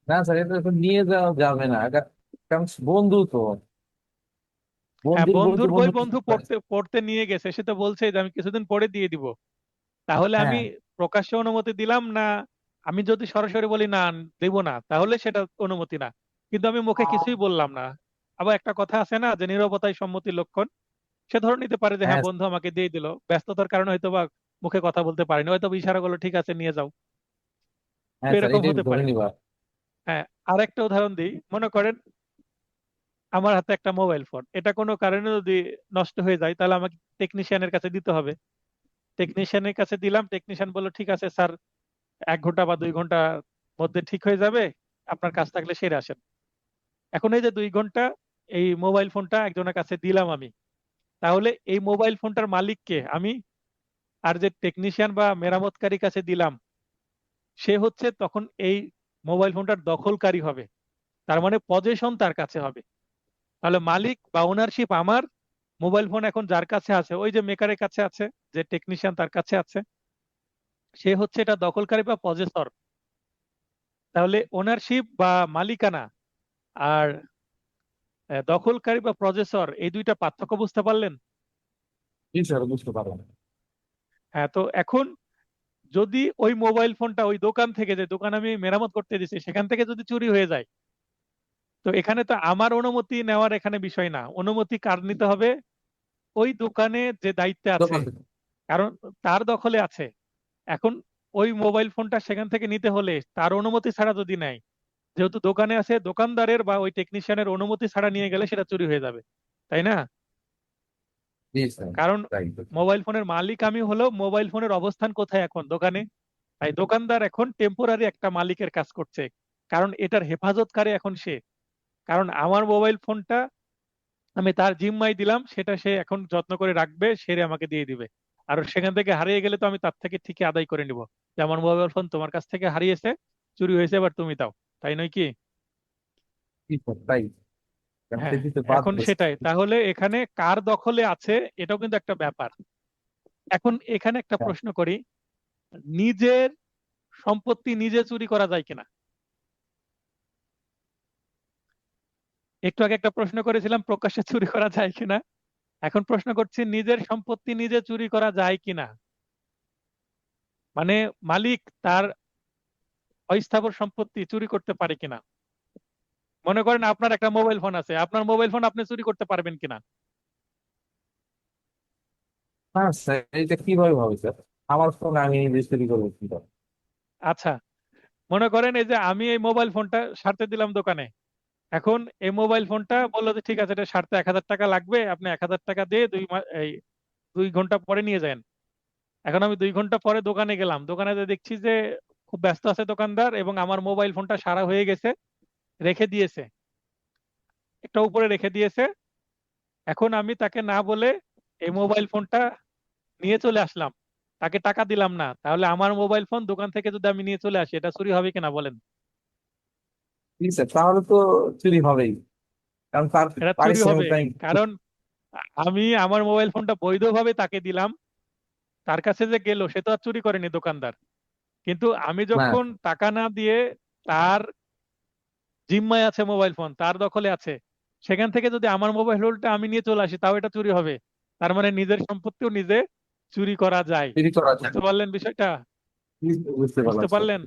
না স্যার, এটা তো নিয়ে যাওয়া যাবে না, এটা কারণ বন্ধু তো, হ্যাঁ, বন্ধুর বই তো বন্ধুর বই বন্ধু বন্ধু নিতে পারে। পড়তে পড়তে নিয়ে গেছে, সে তো বলছে যে আমি কিছুদিন পরে দিয়ে দিব, তাহলে আমি হ্যাঁ প্রকাশ্য অনুমতি দিলাম না? আমি যদি সরাসরি বলি না দেব না, তাহলে সেটা অনুমতি না, কিন্তু আমি মুখে কিছুই বললাম না। আবার একটা কথা আছে না যে নীরবতাই সম্মতির লক্ষণ, সে ধরে নিতে পারে যে হ্যাঁ হ্যাঁ বন্ধু আমাকে দিয়ে দিল, ব্যস্ততার কারণে হয়তো বা মুখে কথা বলতে পারেনি, হয়তো বা ইশারা করলো ঠিক আছে নিয়ে যাও, তো হ্যাঁ স্যার, এরকম এটাই হতে ধরে পারে। নিবা। হ্যাঁ, আর একটা উদাহরণ দিই, মনে করেন আমার হাতে একটা মোবাইল ফোন, এটা কোনো কারণে যদি নষ্ট হয়ে যায়, তাহলে আমাকে টেকনিশিয়ানের কাছে দিতে হবে। টেকনিশিয়ানের কাছে দিলাম, টেকনিশিয়ান বললো ঠিক আছে স্যার, 1 ঘন্টা বা 2 ঘন্টার মধ্যে ঠিক হয়ে যাবে, আপনার কাজ থাকলে সেরে আসেন। এখন এই যে 2 ঘন্টা এই মোবাইল ফোনটা একজনের কাছে দিলাম আমি, তাহলে এই মোবাইল ফোনটার মালিককে আমি, আর যে টেকনিশিয়ান বা মেরামতকারীর কাছে দিলাম সে হচ্ছে তখন এই মোবাইল ফোনটার দখলকারী হবে, তার মানে পজেশন তার কাছে হবে। তাহলে মালিক বা ওনারশিপ আমার, মোবাইল ফোন এখন যার কাছে আছে, ওই যে মেকারের কাছে আছে, যে টেকনিশিয়ান তার কাছে আছে, সে হচ্ছে এটা দখলকারী বা পজেসর। তাহলে ওনারশিপ বা মালিকানা আর দখলকারী বা প্রজেসর, এই দুইটা পার্থক্য বুঝতে পারলেন? জি স্যার, বুঝতে পারবো না। হ্যাঁ, তো এখন যদি ওই মোবাইল ফোনটা ওই দোকান থেকে, যে দোকান আমি মেরামত করতে দিচ্ছি সেখান থেকে যদি চুরি হয়ে যায়, তো এখানে তো আমার অনুমতি নেওয়ার এখানে বিষয় না, অনুমতি কার নিতে হবে? ওই দোকানে যে দায়িত্বে আছে, দোকান কারণ তার দখলে আছে, এখন ওই মোবাইল ফোনটা সেখান থেকে নিতে হলে তার অনুমতি ছাড়া যদি নেয়, যেহেতু দোকানে আছে, দোকানদারের বা ওই টেকনিশিয়ানের অনুমতি ছাড়া নিয়ে গেলে সেটা চুরি হয়ে যাবে, তাই না? জি স্যার, কারণ তাই। মোবাইল ফোনের মালিক আমি হলেও মোবাইল ফোনের অবস্থান কোথায় এখন? দোকানে। তাই দোকানদার এখন টেম্পোরারি একটা মালিকের কাজ করছে, কারণ এটার হেফাজতকারী এখন সে। কারণ আমার মোবাইল ফোনটা আমি তার জিম্মায় দিলাম, সেটা সে এখন যত্ন করে রাখবে, সেরে আমাকে দিয়ে দিবে। আর সেখান থেকে হারিয়ে গেলে তো আমি তার থেকে ঠিকই আদায় করে নিব, যে আমার মোবাইল ফোন তোমার কাছ থেকে হারিয়েছে, চুরি হয়েছে, এবার তুমি দাও। তাই নয় কি? জি স্যার, তাই। হ্যাঁ, গাড়িতে দিতে এখন বাধ্য সেটাই। তাহলে এখানে কার দখলে আছে এটাও কিন্তু একটা ব্যাপার। এখন এখানে একটা স্যার। প্রশ্ন করি, নিজের সম্পত্তি নিজে চুরি করা যায় কিনা? একটু আগে একটা প্রশ্ন করেছিলাম প্রকাশ্যে চুরি করা যায় কিনা, এখন প্রশ্ন করছি নিজের সম্পত্তি নিজে চুরি করা যায় কিনা। মানে মালিক তার অস্থাবর সম্পত্তি চুরি করতে পারে কিনা। মনে করেন আপনার একটা মোবাইল ফোন আছে, আপনার মোবাইল ফোন আপনি চুরি করতে পারবেন কিনা? হ্যাঁ স্যার, এটা কিভাবে হবে স্যার? আমার ফোন আমি রেজিস্ট্রি করবো কিভাবে? আচ্ছা, মনে করেন এই যে আমি এই মোবাইল ফোনটা সারতে দিলাম দোকানে, এখন এই মোবাইল ফোনটা বললো যে ঠিক আছে, এটা সারতে 1,000 টাকা লাগবে, আপনি 1,000 টাকা দিয়ে এই 2 ঘন্টা পরে নিয়ে যান। এখন আমি 2 ঘন্টা পরে দোকানে গেলাম, দোকানে যেয়ে দেখছি যে খুব ব্যস্ত আছে দোকানদার, এবং আমার মোবাইল ফোনটা সারা হয়ে গেছে, রেখে দিয়েছে, একটা উপরে রেখে দিয়েছে। এখন আমি তাকে না বলে এই মোবাইল ফোনটা নিয়ে চলে আসলাম, তাকে টাকা দিলাম না, তাহলে আমার মোবাইল ফোন দোকান থেকে যদি আমি নিয়ে চলে আসি, এটা চুরি হবে কিনা বলেন? জি স্যার, তাহলে তো চুরি হবেই, কারণ তার এটা চুরি হবে, পারিশ্রমিক আমি। কারণ আমি আমার মোবাইল ফোনটা বৈধভাবে তাকে দিলাম, তার কাছে যে গেল সে তো আর চুরি করেনি দোকানদার। কিন্তু আমি না, যখন টাকা না দিয়ে, তার জিম্মায় আছে মোবাইল ফোন, তার দখলে আছে, সেখান থেকে যদি আমার মোবাইল ফোনটা আমি নিয়ে চলে আসি, তাও এটা চুরি হবে। তার মানে নিজের সম্পত্তিও নিজে চুরি করা যায়। চুরি করা যায়। বুঝতে পারলেন বিষয়টা? বুঝতে বুঝতে পারলাম স্যার। পারলেন?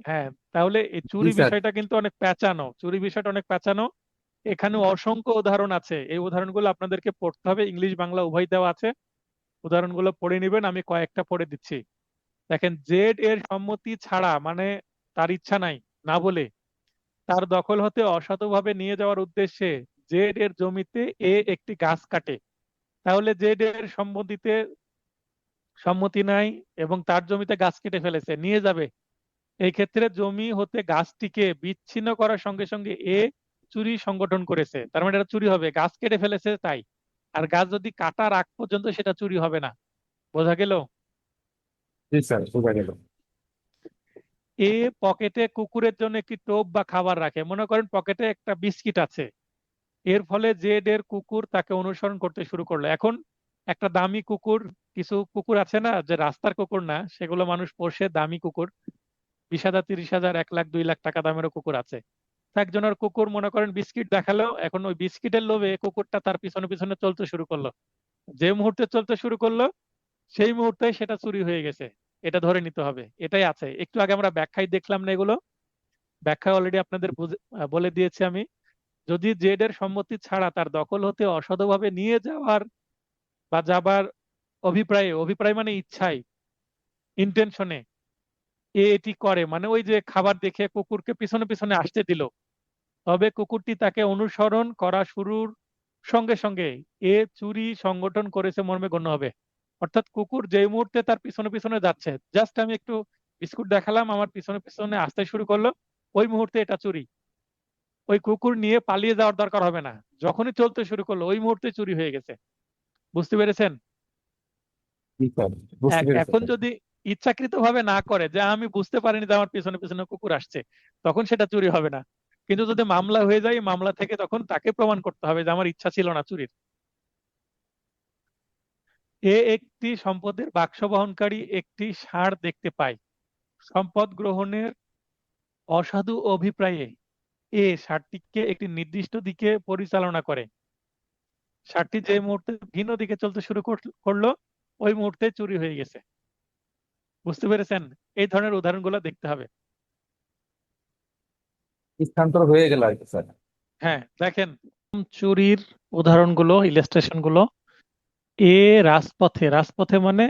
হ্যাঁ। তাহলে এই জি চুরি স্যার। বিষয়টা কিন্তু অনেক প্যাঁচানো, চুরি বিষয়টা অনেক প্যাঁচানো। এখানে অসংখ্য উদাহরণ আছে, এই উদাহরণগুলো আপনাদেরকে পড়তে হবে, ইংলিশ বাংলা উভয় দেওয়া আছে, উদাহরণগুলো পড়ে নেবেন, আমি কয়েকটা পড়ে দিচ্ছি। দেখেন, জেড এর সম্মতি ছাড়া, মানে তার ইচ্ছা নাই, না বলে তার দখল হতে অসাধুভাবে নিয়ে যাওয়ার উদ্দেশ্যে জেড এর জমিতে এ একটি গাছ কাটে। তাহলে জেড এর সম্মতি নাই এবং তার জমিতে গাছ কেটে ফেলেছে, নিয়ে যাবে। এই ক্ষেত্রে জমি হতে গাছটিকে বিচ্ছিন্ন করার সঙ্গে সঙ্গে এ চুরি সংগঠন করেছে, তার মানে এটা চুরি হবে, গাছ কেটে ফেলেছে তাই। আর গাছ যদি কাটার আগ পর্যন্ত সেটা চুরি হবে না। বোঝা গেল? জি স্যার, বোঝা গেল। এ পকেটে কুকুরের জন্য একটি টোপ বা খাবার রাখে, মনে করেন পকেটে একটা বিস্কিট আছে, এর ফলে জেড এর কুকুর তাকে অনুসরণ করতে শুরু করলো। এখন একটা দামি কুকুর, কিছু কুকুর আছে না যে রাস্তার কুকুর না, সেগুলো মানুষ পোষে, দামি কুকুর, 20,000, 30,000, 1 লাখ, 2 লাখ টাকা দামেরও কুকুর আছে। তো একজনের কুকুর মনে করেন বিস্কিট দেখালো, এখন ওই বিস্কিটের লোভে কুকুরটা তার পিছনে পিছনে চলতে শুরু করলো। যে মুহূর্তে চলতে শুরু করলো, সেই মুহূর্তে সেটা চুরি হয়ে গেছে, এটা ধরে নিতে হবে। এটাই আছে, একটু আগে আমরা ব্যাখ্যায় দেখলাম না এগুলো, ব্যাখ্যা অলরেডি আপনাদের বলে দিয়েছি আমি। যদি জেড এর সম্মতি ছাড়া তার দখল হতে অসাধুভাবে নিয়ে যাওয়ার বা যাবার অভিপ্রায়ে, অভিপ্রায় মানে ইচ্ছায়, ইন্টেনশনে এটি করে, মানে ওই যে খাবার দেখে কুকুরকে পিছনে পিছনে আসতে দিল, তবে কুকুরটি তাকে অনুসরণ করা শুরুর সঙ্গে সঙ্গে এ চুরি সংগঠন করেছে মর্মে গণ্য হবে। অর্থাৎ কুকুর যেই মুহূর্তে তার পিছনে পিছনে যাচ্ছে, জাস্ট আমি একটু বিস্কুট দেখালাম, আমার পিছনে পিছনে আসতে শুরু করলো, ওই মুহূর্তে এটা চুরি। ওই কুকুর নিয়ে পালিয়ে যাওয়ার দরকার হবে না, যখনই চলতে শুরু করলো ওই মুহূর্তে চুরি হয়ে গেছে। বুঝতে পেরেছেন? জি স্যার, বুঝতে পেরেছি এখন স্যার। যদি ইচ্ছাকৃত ভাবে না করে, যে আমি বুঝতে পারিনি যে আমার পিছনে পিছনে কুকুর আসছে, তখন সেটা চুরি হবে না। কিন্তু যদি মামলা হয়ে যায়, মামলা থেকে তখন তাকে প্রমাণ করতে হবে যে আমার ইচ্ছা ছিল না চুরির। এ একটি সম্পদের বাক্স বহনকারী একটি ষাঁড় দেখতে পায়, সম্পদ গ্রহণের অসাধু অভিপ্রায়ে এ ষাঁড়টিকে একটি নির্দিষ্ট দিকে পরিচালনা করে। ষাঁড়টি যে মুহূর্তে ভিন্ন দিকে চলতে শুরু করলো, ওই মুহূর্তে চুরি হয়ে গেছে। বুঝতে পেরেছেন? এই ধরনের উদাহরণগুলো দেখতে হবে। স্থানান্তর হয়ে গেল আর কি স্যার। হ্যাঁ, দেখেন চুরির উদাহরণগুলো, ইলাস্ট্রেশন গুলো এ রাজপথে, রাজপথে মানে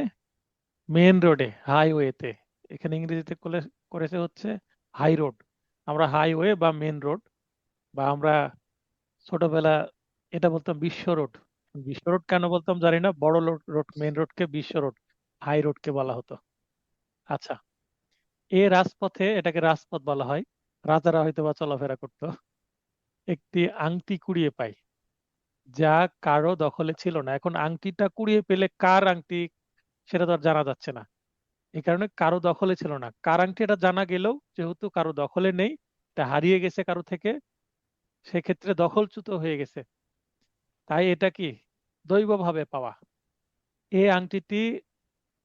মেন রোডে, হাইওয়েতে। এখানে ইংরেজিতে করেছে হচ্ছে হাই রোড। আমরা হাইওয়ে বা মেন রোড, বা আমরা ছোটবেলা এটা বলতাম বিশ্ব রোড। বিশ্ব রোড কেন বলতাম জানি না, বড় রোড মেন রোডকে বিশ্ব রোড, হাই রোডকে বলা হতো। আচ্ছা, এ রাজপথে, এটাকে রাজপথ বলা হয়, রাজারা হয়তো বা চলাফেরা করতো, একটি আংটি কুড়িয়ে পায় যা কারো দখলে ছিল না। এখন আংটিটা কুড়িয়ে পেলে কার আংটি সেটা তো আর জানা যাচ্ছে না, এই কারণে কারো দখলে ছিল না। কার আংটি এটা জানা গেলেও যেহেতু কারো দখলে নেই, এটা হারিয়ে গেছে কারো থেকে, সেক্ষেত্রে দখলচ্যুত হয়ে গেছে, তাই এটা কি দৈবভাবে পাওয়া। এই আংটিটি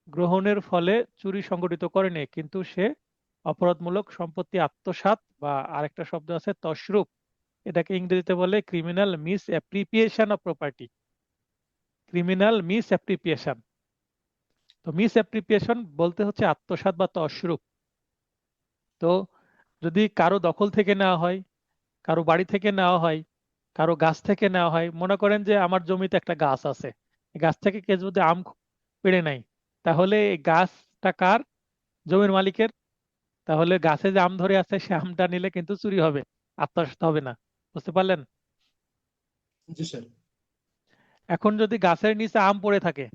গ্রহণের ফলে চুরি সংগঠিত করেনি, কিন্তু সে অপরাধমূলক সম্পত্তি আত্মসাৎ, বা আরেকটা শব্দ আছে তশরুপ, এটাকে ইংরেজিতে বলে criminal misappropriation of property. Criminal misappropriation, তো মিস অ্যাপ্রিপিয়েশন বলতে হচ্ছে আত্মসাৎ বা তশরুপ। তো যদি কারো দখল থেকে নেওয়া হয়, কারো বাড়ি থেকে নেওয়া হয়, কারো গাছ থেকে নেওয়া হয়, মনে করেন যে আমার জমিতে একটা গাছ আছে, এই গাছ থেকে কেউ যদি আম পেড়ে নেয়, তাহলে এই গাছটা কার? জমির মালিকের। তাহলে গাছে যে আম ধরে আছে সে আমটা নিলে কিন্তু চুরি হবে, আত্মসাৎ হবে না। বুঝতে পারলেন? জি স্যার। এখন যদি গাছের নিচে আম পড়ে থাকে,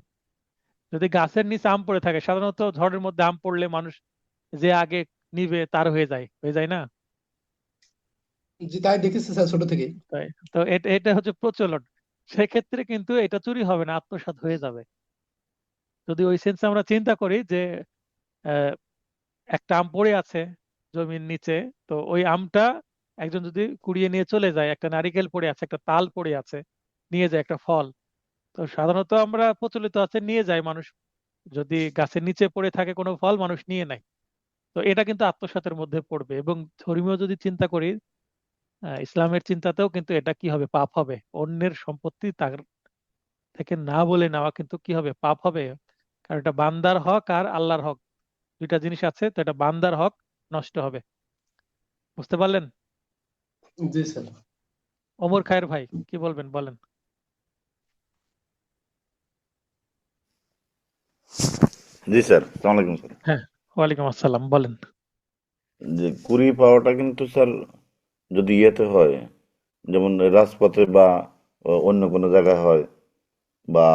যদি গাছের নিচে আম পড়ে থাকে, সাধারণত ঝড়ের মধ্যে আম পড়লে মানুষ যে আগে নিবে তার হয়ে যায় না? জি, তাই দেখেছি স্যার ছোট থেকেই। তাই তো এটা এটা হচ্ছে প্রচলন। সেক্ষেত্রে কিন্তু এটা চুরি হবে না, আত্মসাৎ হয়ে যাবে। যদি ওই সেন্সে আমরা চিন্তা করি যে আহ, একটা আম পড়ে আছে জমির নিচে, তো ওই আমটা একজন যদি কুড়িয়ে নিয়ে চলে যায়, একটা নারিকেল পড়ে আছে, একটা তাল পড়ে আছে, নিয়ে যায় একটা ফল, তো সাধারণত আমরা প্রচলিত আছে নিয়ে যায় মানুষ। যদি গাছের নিচে পড়ে থাকে কোনো ফল, মানুষ নিয়ে নেয়। তো এটা কিন্তু আত্মসাতের মধ্যে পড়বে। এবং ধর্মীয় যদি চিন্তা করি, ইসলামের চিন্তাতেও কিন্তু এটা কি হবে? পাপ হবে। অন্যের সম্পত্তি তার থেকে না বলে নেওয়া কিন্তু কি হবে? পাপ হবে। কারণ এটা বান্দার হক আর আল্লাহর হক, দুইটা জিনিস আছে, তো এটা বান্দার হক নষ্ট হবে। বুঝতে পারলেন? জি স্যার। ওমর খায়ের ভাই, কি বলবেন বলেন। জি স্যার, সালাম আলাইকুম স্যার। হ্যাঁ, ওয়ালাইকুম আসসালাম, বলেন। যে কুড়িয়ে পাওয়াটা কিন্তু স্যার যদি ইয়েতে হয়, যেমন রাজপথে বা অন্য কোনো জায়গায় হয়, বা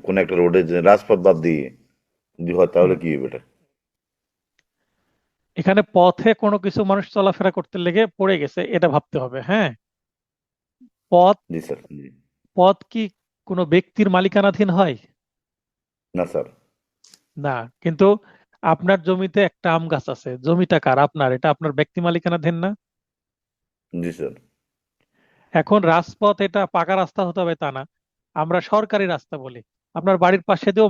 কোনো একটা রোডে যে রাজপথ বাদ দিয়ে যদি হয়, হুম। তাহলে কি হবে এটা? এখানে পথে কোনো কিছু মানুষ চলাফেরা করতে লেগে পড়ে গেছে, এটা ভাবতে হবে। হ্যাঁ, পথ, জি স্যার, জি। পথ কি কোনো ব্যক্তির মালিকানাধীন হয়? না স্যার। না। কিন্তু আপনার জমিতে একটা আম গাছ আছে, জমিটা কার? আপনার। এটা আপনার ব্যক্তি মালিকানাধীন না? জি স্যার। এখন রাজপথ এটা পাকা রাস্তা হতে হবে তা না, আমরা সরকারি রাস্তা বলি। আপনার বাড়ির পাশে দিয়েও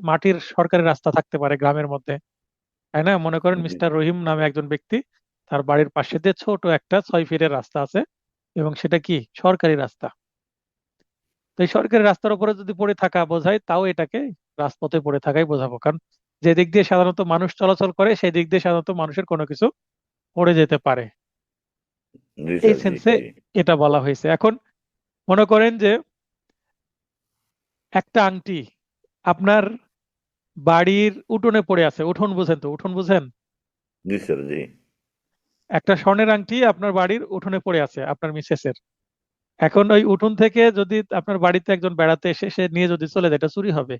মাটির সরকারি রাস্তা থাকতে পারে গ্রামের মধ্যে, তাই না? মনে করেন জি মিস্টার রহিম নামে একজন ব্যক্তি, তার বাড়ির পাশে দিয়ে ছোট একটা 6 ফিটের রাস্তা আছে, এবং সেটা কি সরকারি রাস্তা। তো এই সরকারি রাস্তার উপরে যদি পড়ে থাকা বোঝায়, তাও এটাকে রাজপথে পড়ে থাকাই বোঝাবো। কারণ যে দিক দিয়ে সাধারণত মানুষ চলাচল করে, সেই দিক দিয়ে সাধারণত মানুষের কোনো কিছু পড়ে যেতে পারে। জি এই স্যার, জি সেন্সে জি। এটা বলা হয়েছে। এখন মনে করেন যে একটা আংটি আপনার বাড়ির উঠোনে পড়ে আছে। উঠোন বুঝেন তো? উঠোন বুঝেন? জি স্যার, জি। একটা স্বর্ণের আংটি আপনার বাড়ির উঠোনে পড়ে আছে, আপনার মিসেসের। এখন ওই উঠোন থেকে যদি আপনার বাড়িতে একজন বেড়াতে এসে সে নিয়ে যদি চলে যায়, এটা চুরি হবে।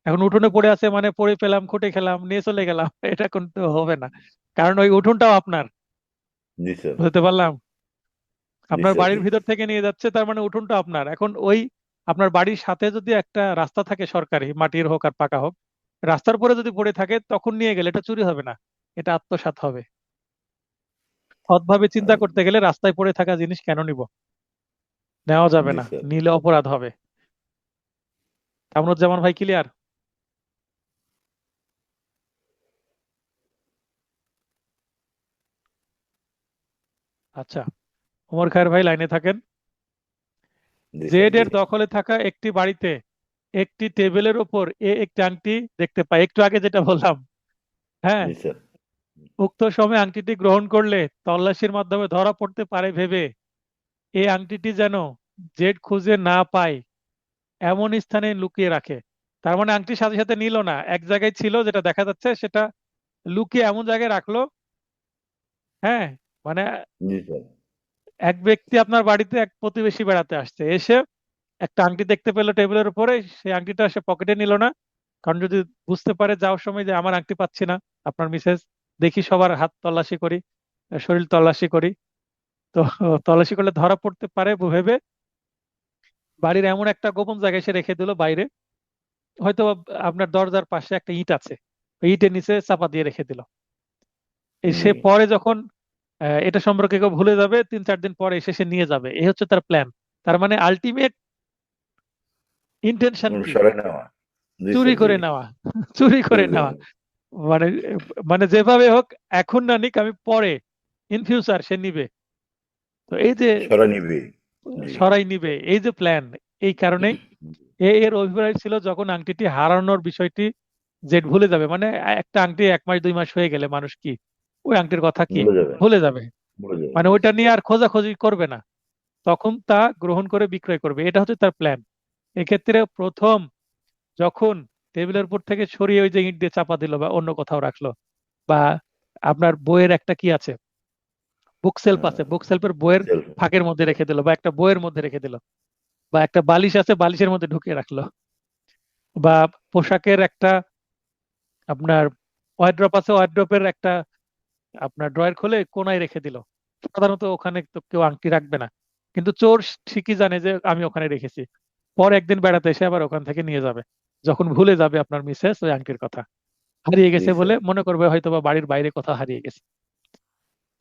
এখন উঠোনে পড়ে আছে মানে পড়ে পেলাম, খুঁটে খেলাম, নিয়ে চলে গেলাম, এটা কিন্তু হবে না, কারণ ওই উঠোনটাও আপনার। জি স্যার, বুঝতে পারলাম? জি আপনার স্যার, বাড়ির জি। ভিতর থেকে নিয়ে যাচ্ছে, তার মানে উঠোনটা আপনার। এখন ওই আপনার বাড়ির সাথে যদি একটা রাস্তা থাকে, সরকারি, মাটির হোক আর পাকা হোক, রাস্তার উপরে যদি পড়ে থাকে, তখন নিয়ে গেলে এটা চুরি হবে না, এটা আত্মসাৎ হবে। সৎভাবে চিন্তা করতে গেলে রাস্তায় পড়ে থাকা জিনিস কেন নিব? নেওয়া যাবে জি না, স্যার। নিলে অপরাধ হবে। কামরুজ্জামান ভাই, ক্লিয়ার? আচ্ছা, ওমর খায়ের ভাই লাইনে থাকেন। জি স্যার, জেড জি। এর দখলে থাকা একটি বাড়িতে একটি টেবিলের উপর একটি আংটি দেখতে পায়, একটু আগে যেটা বললাম। হ্যাঁ, জি স্যার। উক্ত সময় আংটিটি গ্রহণ করলে তল্লাশির মাধ্যমে ধরা পড়তে পারে ভেবে এই আংটিটি যেন জেড খুঁজে না পায়, এমন স্থানে লুকিয়ে রাখে, তার মানে আংটি সাথে সাথে নিল না, এক জায়গায় ছিল যেটা দেখা যাচ্ছে, সেটা লুকিয়ে এমন জায়গায় রাখলো। হ্যাঁ, মানে জি স্যার। এক ব্যক্তি আপনার বাড়িতে এক প্রতিবেশী বেড়াতে আসছে, এসে একটা আংটি দেখতে পেলো টেবিলের উপরে, সেই আংটিটা সে পকেটে নিল না। কারণ যদি বুঝতে পারে যাওয়ার সময় যে আমার আংটি পাচ্ছি না, আপনার মিসেস, দেখি সবার হাত তল্লাশি করি, শরীর তল্লাশি করি, তো তল্লাশি করলে ধরা পড়তে পারে ভেবে বাড়ির এমন একটা গোপন জায়গায় সে রেখে দিল বাইরে, হয়তো আপনার দরজার পাশে একটা ইট আছে, ওই ইটের নিচে চাপা দিয়ে রেখে দিল। এই সে জি। পরে যখন এটা সম্পর্কে কেউ ভুলে যাবে, 3-4 দিন পরে এসে সে নিয়ে যাবে, এই হচ্ছে তার প্ল্যান। তার মানে আলটিমেট ইন্টেনশন কি? সরাই নেওয়া। জি চুরি স্যার, জি। করে নেওয়া, চুরি করে চুরি করে নেওয়া। নেওয়া। মানে মানে যেভাবে হোক, এখন না নিক, আমি পরে ইন ফিউচার সে নিবে। তো এই যে সরাই নিবে। জি। সরাই নিবে, এই যে প্ল্যান, এই কারণেই এর অভিপ্রায় ছিল যখন আংটিটি হারানোর বিষয়টি জেড ভুলে যাবে। মানে একটা আংটি 1 মাস 2 মাস হয়ে গেলে মানুষ কি ওই আংটির কথা কি ভুলে যাবে। ভুলে যাবে, ভুলে যাবে। মানে জি ওইটা স্যার। নিয়ে আর খোঁজাখুঁজি করবে না, তখন তা গ্রহণ করে বিক্রয় করবে, এটা হচ্ছে তার প্ল্যান। এক্ষেত্রে প্রথম যখন টেবিলের উপর থেকে সরিয়ে ওই যে ইট দিয়ে চাপা দিল বা অন্য কোথাও রাখলো, বা আপনার বইয়ের একটা কি আছে, বুক সেলফ আছে, বুক সেলফের বইয়ের সেলফ। ফাঁকের মধ্যে রেখে দিল, বা একটা বইয়ের মধ্যে রেখে দিল, বা একটা বালিশ আছে বালিশের মধ্যে ঢুকিয়ে রাখলো, বা পোশাকের একটা আপনার ওয়ারড্রপ আছে, ওয়ারড্রপের একটা আপনার ড্রয়ার খুলে কোনায় রেখে দিল। সাধারণত ওখানে তো কেউ আংটি রাখবে না, কিন্তু চোর ঠিকই জানে যে আমি ওখানে রেখেছি, পরে একদিন বেড়াতে এসে আবার ওখান থেকে নিয়ে যাবে, যখন ভুলে যাবে আপনার মিসেস ওই আংটির কথা, হারিয়ে জি গেছে বলে স্যার। মনে করবে, হয়তো বা বাড়ির বাইরে কোথাও হারিয়ে গেছে।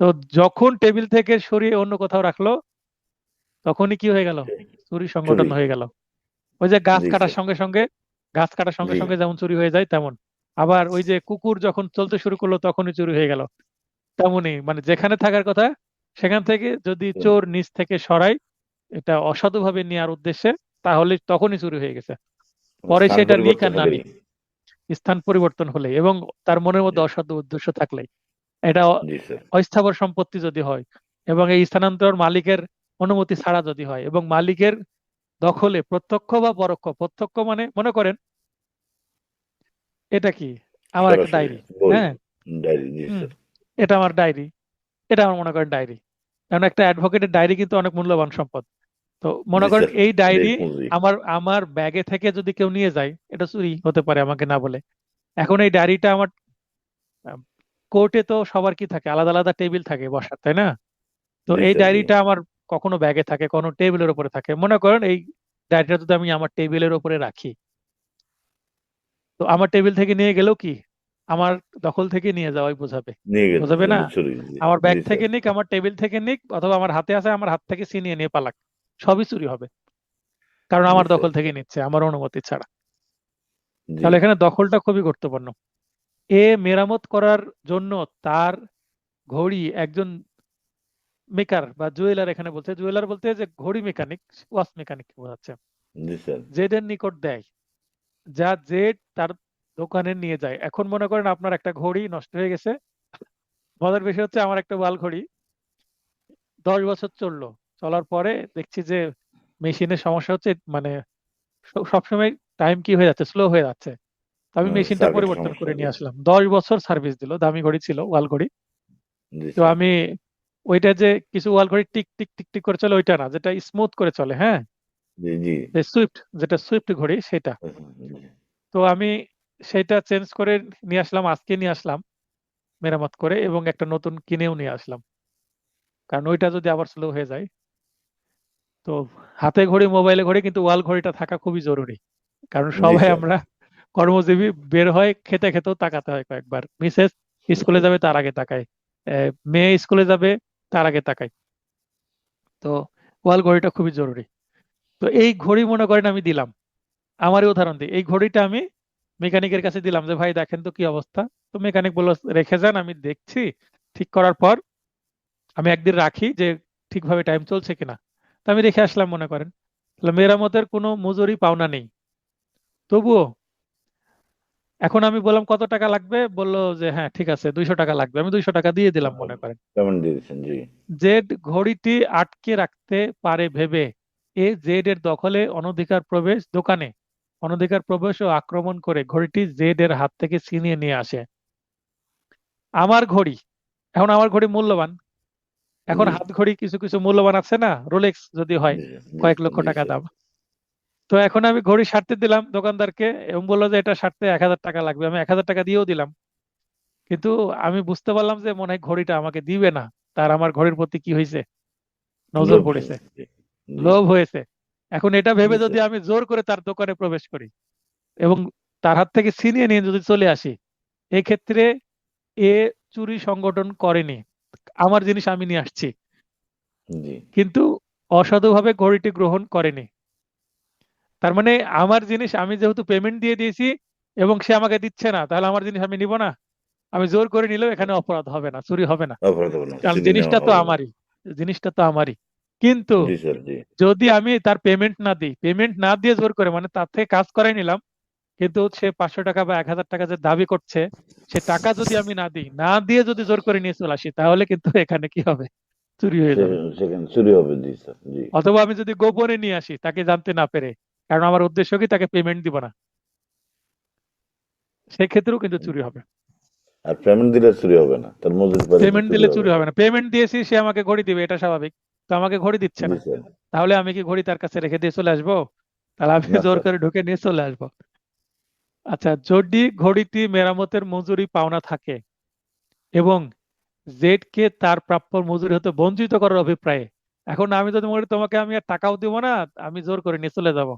তো যখন টেবিল থেকে সরিয়ে অন্য কোথাও রাখলো, তখনই কি হয়ে গেল, চুরি চুরি। সংগঠন হয়ে গেল। ওই যে গাছ জি কাটার স্যার। সঙ্গে সঙ্গে, গাছ কাটার সঙ্গে জি। সঙ্গে যেমন চুরি হয়ে যায় তেমন, আবার ওই যে কুকুর যখন চলতে শুরু করলো তখনই চুরি হয়ে গেল। তেমনই মানে যেখানে থাকার কথা সেখান থেকে যদি চোর নিচ থেকে সরায়, এটা অসাধুভাবে নেওয়ার উদ্দেশ্যে, তাহলে তখনই চুরি হয়ে গেছে। পরে স্থান সেটা নিক পরিবর্তন আর না হলেই। নিক, স্থান পরিবর্তন হলে এবং তার মনের মধ্যে অসাধু উদ্দেশ্য থাকলে, এটা জি স্যার। অস্থাবর সম্পত্তি যদি হয়, এবং এই স্থানান্তর মালিকের অনুমতি ছাড়া যদি হয়, এবং মালিকের দখলে প্রত্যক্ষ বা পরোক্ষ, প্রত্যক্ষ মানে মনে করেন এটা কি, আমার একটা সরাসরি ডায়েরি, বই। হ্যাঁ, ডায়েরি। জি হুম, স্যার। এটা আমার ডায়েরি, এটা আমার মনে করেন ডায়েরি, কারণ একটা অ্যাডভোকেটের ডায়েরি কিন্তু অনেক মূল্যবান সম্পদ। তো মনে জি করেন স্যার। এই ডায়েরি এটাই পুঁজি। আমার আমার ব্যাগে থেকে যদি কেউ নিয়ে যায়, এটা চুরি হতে পারে আমাকে না বলে। এখন এই ডায়েরিটা আমার কোর্টে তো সবার কি থাকে, আলাদা আলাদা টেবিল থাকে বসার, তাই না? তো জি এই স্যার। জি। ডায়েরিটা আমার কখনো ব্যাগে থাকে, কখনো টেবিলের উপরে থাকে। মনে করেন এই ডায়েরিটা যদি আমি আমার টেবিলের উপরে রাখি, তো আমার টেবিল থেকে নিয়ে গেলেও কি আমার দখল থেকে নিয়ে যাওয়াই বোঝাবে, নিয়ে গেছে বোঝাবে না? এটা চুরি। জি। আমার ব্যাগ জি স্যার। থেকে নিক, আমার টেবিল থেকে নিক, অথবা আমার হাতে আছে আমার হাত থেকে ছিনিয়ে নিয়ে পালাক, সবই চুরি হবে, কারণ জি আমার স্যার। দখল থেকে নিচ্ছে আমার অনুমতি ছাড়া। জি। তাহলে এখানে দখলটা খুবই গুরুত্বপূর্ণ। এ মেরামত করার জন্য তার ঘড়ি একজন মেকার বা জুয়েলার, এখানে বলছে জুয়েলার বলতে যে ঘড়ি মেকানিক, ওয়াচ মেকানিক বোঝাচ্ছে, জি স্যার। জেডের নিকট দেয়, যা জেড তার দোকানে নিয়ে যায়। এখন মনে করেন আপনার একটা ঘড়ি নষ্ট হয়ে গেছে, মজার বিষয় হচ্ছে আমার একটা ওয়াল ঘড়ি 10 বছর চললো, চলার পরে দেখছি যে মেশিনের সমস্যা হচ্ছে, মানে সবসময় টাইম কি হয়ে যাচ্ছে, স্লো হয়ে যাচ্ছে। তো আমি মেশিনটা সার্কিটের পরিবর্তন সমস্যা করে হবে। নিয়ে আসলাম, 10 বছর সার্ভিস দিল, দামি ঘড়ি ছিল, ওয়াল ঘড়ি। জি তো স্যার। আমি ওইটা যে কিছু ওয়াল ঘড়ি টিক টিক টিক টিক করে চলে, ওইটা না, যেটা স্মুথ করে চলে, হ্যাঁ, জি। জি। যে সুইফট, যেটা সুইফট ঘড়ি সেটা। জি। তো আমি সেটা চেঞ্জ করে নিয়ে আসলাম, আজকে নিয়ে আসলাম মেরামত করে, এবং একটা নতুন কিনেও নিয়ে আসলাম, কারণ ওইটা যদি আবার স্লো হয়ে যায়। তো হাতে ঘড়ি মোবাইলে ঘড়ি, কিন্তু ওয়াল ঘড়িটা থাকা খুবই জরুরি, কারণ জি সবাই স্যার। আমরা কর্মজীবী, বের হয় খেতে খেতেও তাকাতে হয় কয়েকবার, মিসেস স্কুলে যাবে তার আগে তাকায়, মেয়ে স্কুলে যাবে তার আগে তাকায়। তো ওয়াল ঘড়িটা খুবই জরুরি। তো এই ঘড়ি মনে করেন আমি দিলাম, আমারই উদাহরণ দিই, এই ঘড়িটা আমি মেকানিকের কাছে দিলাম যে ভাই দেখেন তো কি অবস্থা। তো মেকানিক বলল রেখে যান, আমি দেখছি, ঠিক করার পর আমি একদিন রাখি যে ঠিকভাবে টাইম চলছে কিনা। তো আমি রেখে আসলাম মনে করেন, তাহলে মেরামতের কোনো মজুরি পাওনা নেই। তবুও এখন আমি বললাম কত টাকা লাগবে, বললো যে হ্যাঁ ঠিক আছে 200 টাকা লাগবে, আমি 200 টাকা দিয়ে দিলাম মনে করেন। কেমন দিয়েছেন? জি। যে ঘড়িটি আটকে রাখতে পারে ভেবে এ জেড এর দখলে অনধিকার প্রবেশ দোকানে অনধিকার প্রবেশ ও আক্রমণ করে ঘড়িটি জেড এর হাত থেকে ছিনিয়ে নিয়ে আসে। আমার ঘড়ি, এখন আমার ঘড়ি মূল্যবান, এখন জি হাত ঘড়ি কিছু কিছু মূল্যবান আছে না, রোলেক্স যদি হয় জি জি কয়েক লক্ষ জি টাকা স্যার। দাম। তো এখন আমি ঘড়ি সারতে দিলাম দোকানদারকে এবং বললো যে এটা সারতে 1,000 টাকা লাগবে, আমি 1,000 টাকা দিয়েও দিলাম। কিন্তু আমি বুঝতে পারলাম যে মনে হয় ঘড়িটা আমাকে দিবে না, তার আমার ঘড়ির প্রতি কি হয়েছে, নজর লোভ, পড়েছে, জি জি লোভ হয়েছে। এখন এটা ভেবে জি যদি স্যার। আমি জোর করে তার দোকানে প্রবেশ করি এবং তার হাত থেকে ছিনিয়ে নিয়ে যদি চলে আসি, এক্ষেত্রে এ চুরি সংগঠন করেনি, আমার জিনিস আমি নিয়ে আসছি, জি কিন্তু অসাধুভাবে ঘড়িটি গ্রহণ করেনি। তার মানে আমার জিনিস আমি যেহেতু পেমেন্ট দিয়ে দিয়েছি এবং সে আমাকে দিচ্ছে না, তাহলে আমার জিনিস আমি নিব না? আমি জোর করে নিলেও এখানে অপরাধ হবে না, চুরি হবে না, অপরাধ হবে না, কারণ সিডি নেওয়া জিনিসটা তো হবে না। আমারই, জিনিসটা তো আমারই। কিন্তু জি স্যার। জি যদি আমি তার পেমেন্ট না দিই, পেমেন্ট না দিয়ে জোর করে মানে তার থেকে কাজ করাই নিলাম, কিন্তু সে 500 টাকা বা 1,000 টাকা যে দাবি করছে, সে টাকা যদি আমি না দিই, না দিয়ে যদি জোর করে নিয়ে চলে আসি, তাহলে কিন্তু এখানে কি হবে, চুরি হয়ে যাবে। সেখানে চুরি হবে। জি স্যার। জি অথবা আমি যদি গোপনে নিয়ে আসি তাকে জানতে না পেরে, কারণ আমার উদ্দেশ্য কি তাকে পেমেন্ট দিব না, সেক্ষেত্রেও কিন্তু চুরি হবে। আর পেমেন্ট দিলে চুরি হবে না, তার মজুরি পাইলে তো পেমেন্ট চুরি দিলে হবে। চুরি হবে না, পেমেন্ট দিয়েছি সে আমাকে ঘড়ি দিবে, এটা স্বাভাবিক, তো আমাকে ঘড়ি দিচ্ছে জি না, স্যার। তাহলে আমি কি ঘড়ি তার কাছে রেখে দিয়ে চলে আসবো? তাহলে আমি না জোর স্যার। করে ঢুকে নিয়ে চলে আসবো। আচ্ছা, যদি ঘড়িটি মেরামতের মজুরি পাওনা থাকে এবং জেড কে তার প্রাপ্য মজুরি হতে বঞ্চিত করার অভিপ্রায়ে, এখন আমি যদি মনে করি তোমাকে আমি আর টাকাও দিব না, আমি জোর করে নিয়ে চলে যাব,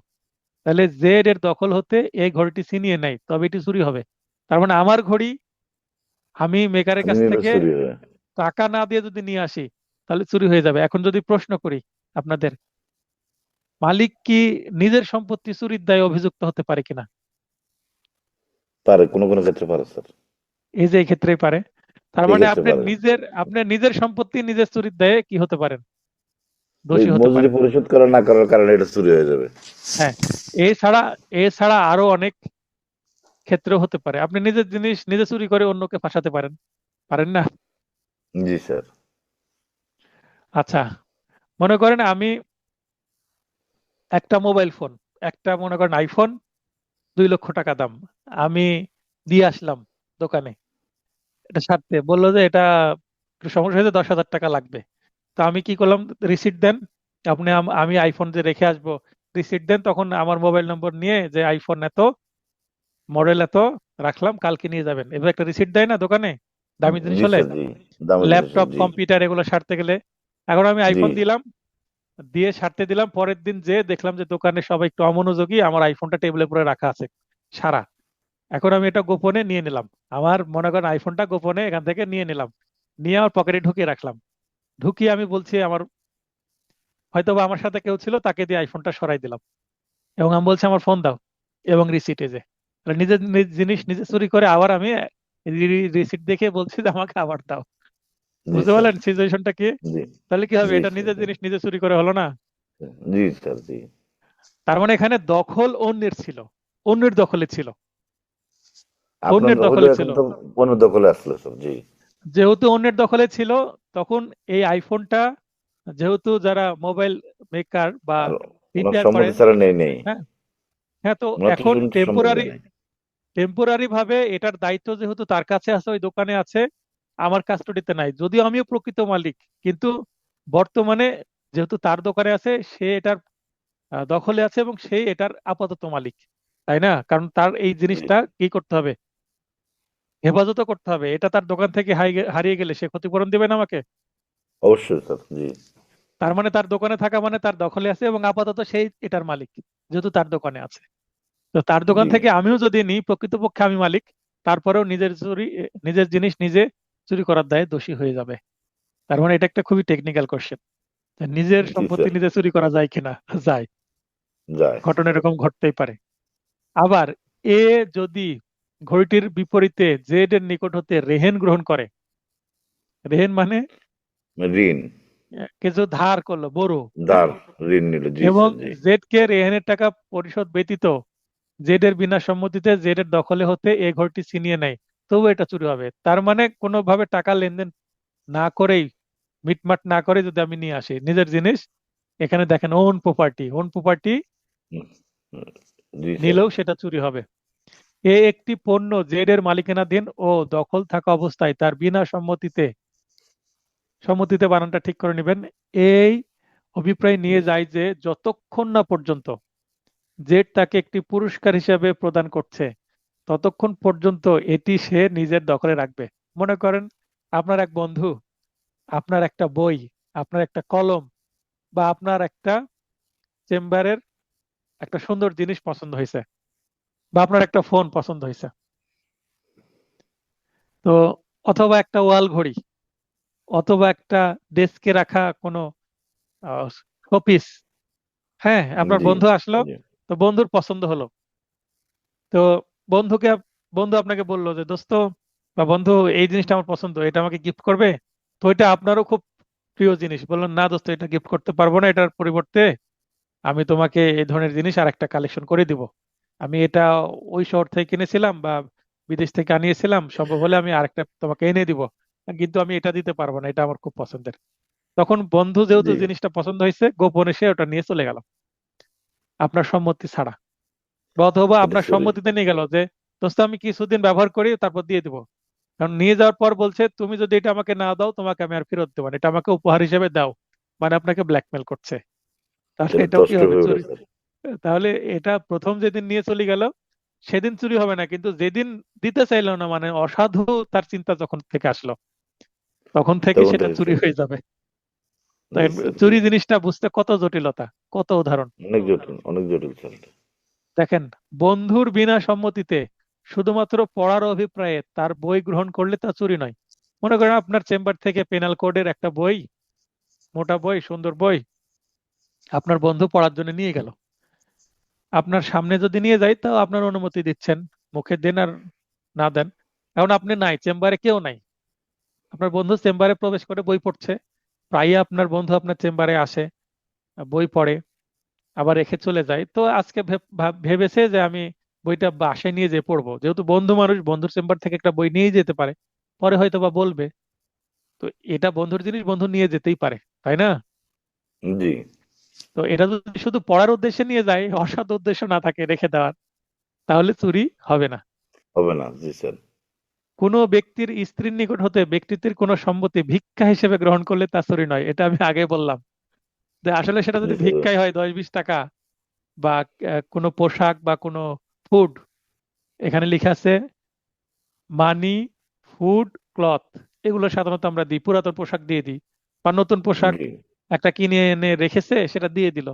তাহলে জেড এর দখল হতে এই ঘড়িটি ছিনিয়ে নেয়, তবে এটি চুরি হবে। তার মানে আমার ঘড়ি আমি মেকারের আমি কাছ নিলে থেকে চুরি হবে। টাকা না দিয়ে যদি নিয়ে আসি, তাহলে চুরি হয়ে যাবে। এখন যদি প্রশ্ন করি আপনাদের, মালিক কি নিজের সম্পত্তি চুরির দায়ে অভিযুক্ত হতে পারে কিনা? পারে, কোনো কোনো ক্ষেত্রে পারে স্যার। এই যে এই ক্ষেত্রেই পারে। তার এই মানে ক্ষেত্রে আপনি পারে। আপনার নিজের সম্পত্তি নিজের চুরির দায়ে কি হতে পারেন, ওই দোষী হতে মজুরি পারেন। পরিশোধ করা না করার কারণে এটা চুরি হয়ে যাবে। হ্যাঁ, এছাড়া এছাড়া আরো অনেক ক্ষেত্র হতে পারে, আপনি নিজের জিনিস নিজে চুরি করে অন্যকে ফাঁসাতে পারেন, পারেন না? জি স্যার। আচ্ছা, মনে করেন আমি একটা মোবাইল ফোন, একটা মনে করেন আইফোন, 2 লক্ষ টাকা দাম, আমি দিয়ে আসলাম দোকানে, এটা সারতে বললো যে এটা একটু সমস্যা হয়েছে, 10,000 টাকা লাগবে। তো আমি কি করলাম, রিসিট দেন, আপনি আমি আইফোন যে রেখে আসবো, রিসিট দেন, তখন আমার মোবাইল নম্বর নিয়ে যে আইফোন এত, মডেল এত রাখলাম, কালকে নিয়ে যাবেন, এবার একটা রিসিট দেয় না দোকানে, দামি জিনিস জি হলে, স্যার। জি দামি জিনিস। ল্যাপটপ জি কম্পিউটার এগুলো সারতে গেলে। এখন আমি জি আইফোন দিলাম, দিয়ে সারতে দিলাম, পরের দিন যে দেখলাম যে দোকানে সবাই একটু অমনোযোগী, আমার আইফোনটা টেবিলের উপরে রাখা আছে সারা। এখন আমি এটা গোপনে নিয়ে নিলাম, আমার মনে করেন আইফোনটা গোপনে এখান থেকে নিয়ে নিলাম, নিয়ে আমার পকেটে ঢুকিয়ে রাখলাম, ঢুকিয়ে আমি বলছি আমার, হয়তো বা আমার সাথে কেউ ছিল, তাকে দিয়ে আইফোনটা সরাই দিলাম এবং আমি বলছি আমার ফোন দাও এবং রিসিট, এই যে তাহলে নিজের জিনিস নিজে চুরি করে আবার আমি রিসিট দেখে বলছি যে আমাকে আবার দাও। জি বুঝতে স্যার। পারলেন সিচুয়েশনটা কি? জি তাহলে কি হবে, জি এটা স্যার। নিজের জিনিস নিজে চুরি করে হলো না? জি স্যার। জি তার মানে এখানে দখল অন্যের ছিল, অন্যের দখলে ছিল, আপনার অন্যের দখলে দখলে এখন ছিল। তো পণ্য দখলে আসলো স্যার। জি যেহেতু অন্যের দখলে ছিল, তখন এই আইফোনটা, যেহেতু যারা মোবাইল মেকার বা আর ওনার রিপেয়ার সম্মতি করেন, ছাড়া নেই। হ্যাঁ, হ্যাঁ, তো ওনার তো এখন শুনতে সম্মতি টেম্পোরারি দেয় নাই। টেম্পোরারি ভাবে এটার দায়িত্ব যেহেতু তার কাছে আছে, ওই দোকানে আছে, আমার কাস্টডিতে নাই, যদিও আমিও প্রকৃত মালিক, কিন্তু বর্তমানে যেহেতু তার দোকানে আছে, সে এটার দখলে আছে এবং সে এটার আপাতত মালিক, তাই না? কারণ তার এই জি জিনিসটা কি করতে হবে, হেফাজত করতে হবে, এটা তার দোকান থেকে হারিয়ে গেলে সে ক্ষতিপূরণ দিবে না আমাকে। অবশ্যই স্যার। জি তার মানে তার দোকানে থাকা মানে তার দখলে আছে এবং আপাতত সেই এটার মালিক, যেহেতু তার দোকানে আছে। তো তার দোকান জি থেকে আমিও যদি নিই, প্রকৃতপক্ষে আমি মালিক, তারপরেও নিজের জিনিস নিজে চুরি করার দায়ে দোষী হয়ে যাবে। তার মানে এটা একটা খুবই টেকনিক্যাল কোশ্চেন, নিজের জি সম্পত্তি স্যার। নিজে চুরি করা যায় কিনা। যায়, যায়। ঘটনা এরকম ঘটতেই পারে। আবার এ যদি ঘড়িটির বিপরীতে জেড এর নিকট হতে রেহেন গ্রহণ করে, রেহেন মানে ঋণ। কিছু ধার করলো বড়, হ্যাঁ, ধার, ঋণ নিল। জি এবং স্যার। জি জেড কে রেহেনের টাকা পরিশোধ ব্যতীত জেড এর বিনা সম্মতিতে জেড এর দখলে হতে এই ঘরটি ছিনিয়ে নেয়, তবু এটা চুরি হবে। তার মানে কোনোভাবে টাকা লেনদেন না করেই, মিটমাট না করে যদি আমি নিয়ে আসি নিজের জিনিস, এখানে দেখেন own property, own property hmm, hmm, জি স্যার। নিলেও সেটা চুরি হবে। এ একটি পণ্য জেড এর মালিকানাধীন ও দখল থাকা অবস্থায় তার বিনা সম্মতিতে, সম্মতিতে বানানটা ঠিক করে নেবেন, এই অভিপ্রায় নিয়ে যায় যে যতক্ষণ না পর্যন্ত জেড তাকে একটি পুরস্কার হিসেবে প্রদান করছে ততক্ষণ পর্যন্ত এটি সে নিজের দখলে রাখবে। মনে করেন আপনার এক বন্ধু আপনার একটা বই, আপনার একটা কলম, বা আপনার একটা চেম্বারের একটা সুন্দর জিনিস পছন্দ হয়েছে, বা আপনার একটা ফোন পছন্দ হয়েছে, তো অথবা একটা ওয়াল ঘড়ি, অথবা একটা ডেস্কে রাখা কোনো শোপিস, হ্যাঁ, আপনার জি বন্ধু আসলো, জি তো বন্ধুর পছন্দ হলো, তো বন্ধু আপনাকে বললো যে দোস্ত বা বন্ধু, এই জিনিসটা আমার পছন্দ, এটা আমাকে গিফট করবে? তো এটা আপনারও খুব প্রিয় জিনিস, বললেন না দোস্ত এটা গিফট করতে পারবো না, এটার পরিবর্তে আমি তোমাকে এই ধরনের জিনিস আর একটা কালেকশন করে দিব। আমি এটা ওই শহর থেকে কিনেছিলাম বা বিদেশ থেকে আনিয়েছিলাম, সম্ভব হলে আমি আরেকটা তোমাকে এনে দিব, কিন্তু আমি এটা দিতে পারবো না, এটা আমার খুব পছন্দের। তখন বন্ধু যেহেতু জি জিনিসটা পছন্দ হয়েছে, গোপনে সে ওটা নিয়ে চলে গেল আপনার সম্মতি ছাড়া, বা অথবা এটা আপনার চুরি। সম্মতিতে নিয়ে গেল যে দোস্ত আমি কিছুদিন ব্যবহার করি তারপর দিয়ে দিব। কারণ নিয়ে যাওয়ার পর বলছে তুমি যদি এটা আমাকে না দাও তোমাকে আমি আর ফেরত দেবো না, এটা আমাকে উপহার হিসেবে দাও, মানে আপনাকে ব্ল্যাকমেল করছে। তাহলে এটা এটাও কি তস্কর হবে? হয়ে ওঠে চুরি। স্যার। তাহলে এটা প্রথম যেদিন নিয়ে চলে গেল সেদিন চুরি হবে না, কিন্তু যেদিন দিতে চাইলো না, মানে অসাধু তার চিন্তা যখন থেকে আসলো, তখন থেকে তখন সেটা থেকে চুরি চুরি। হয়ে যাবে। তাই জি স্যার, জি। চুরি জিনিসটা বুঝতে কত জটিলতা, কত উদাহরণ। অনেক জটিল, অনেক জটিল স্যার। দেখেন, বন্ধুর বিনা সম্মতিতে শুধুমাত্র পড়ার অভিপ্রায়ে তার বই গ্রহণ করলে তা চুরি নয়। মনে করেন আপনার চেম্বার থেকে পেনাল কোডের একটা বই, মোটা বই, সুন্দর বই, আপনার বন্ধু পড়ার জন্য নিয়ে গেল, আপনার সামনে যদি নিয়ে যায় তাও আপনার অনুমতি দিচ্ছেন, মুখে দেন আর না দেন। এখন আপনি নাই, চেম্বারে কেউ নাই, আপনার বন্ধু চেম্বারে প্রবেশ করে বই পড়ছে, প্রায়ই আপনার বন্ধু আপনার চেম্বারে আসে, বই পড়ে, আবার রেখে চলে যায়। তো আজকে ভেবেছে যে আমি বইটা বাসায় নিয়ে যেয়ে পড়বো, যেহেতু বন্ধু মানুষ, বন্ধুর চেম্বার থেকে একটা বই নিয়ে যেতে পারে, পরে হয়তো বা বলবে, তো এটা বন্ধুর জিনিস, বন্ধু নিয়ে যেতেই পারে, তাই না? জি। তো এটা যদি শুধু পড়ার উদ্দেশ্যে নিয়ে যায়, অসৎ উদ্দেশ্য না থাকে রেখে দেওয়ার, তাহলে চুরি হবে না। হবে না, জি স্যার। কোনো ব্যক্তির স্ত্রীর নিকট হতে ব্যক্তিত্বের কোনো সম্পত্তি ভিক্ষা হিসেবে গ্রহণ করলে তা চুরি নয়, এটা আমি আগে বললাম। যে আসলে সেটা জি যদি স্যার। ভিক্ষাই হয় 10-20 টাকা, বা কোনো পোশাক বা কোনো ফুড, এখানে লেখা আছে মানি, ফুড, ক্লথ, এগুলো সাধারণত আমরা দিই, পুরাতন পোশাক দিয়ে দিই, বা নতুন পোশাক জি একটা কিনে এনে রেখেছে সেটা দিয়ে দিল।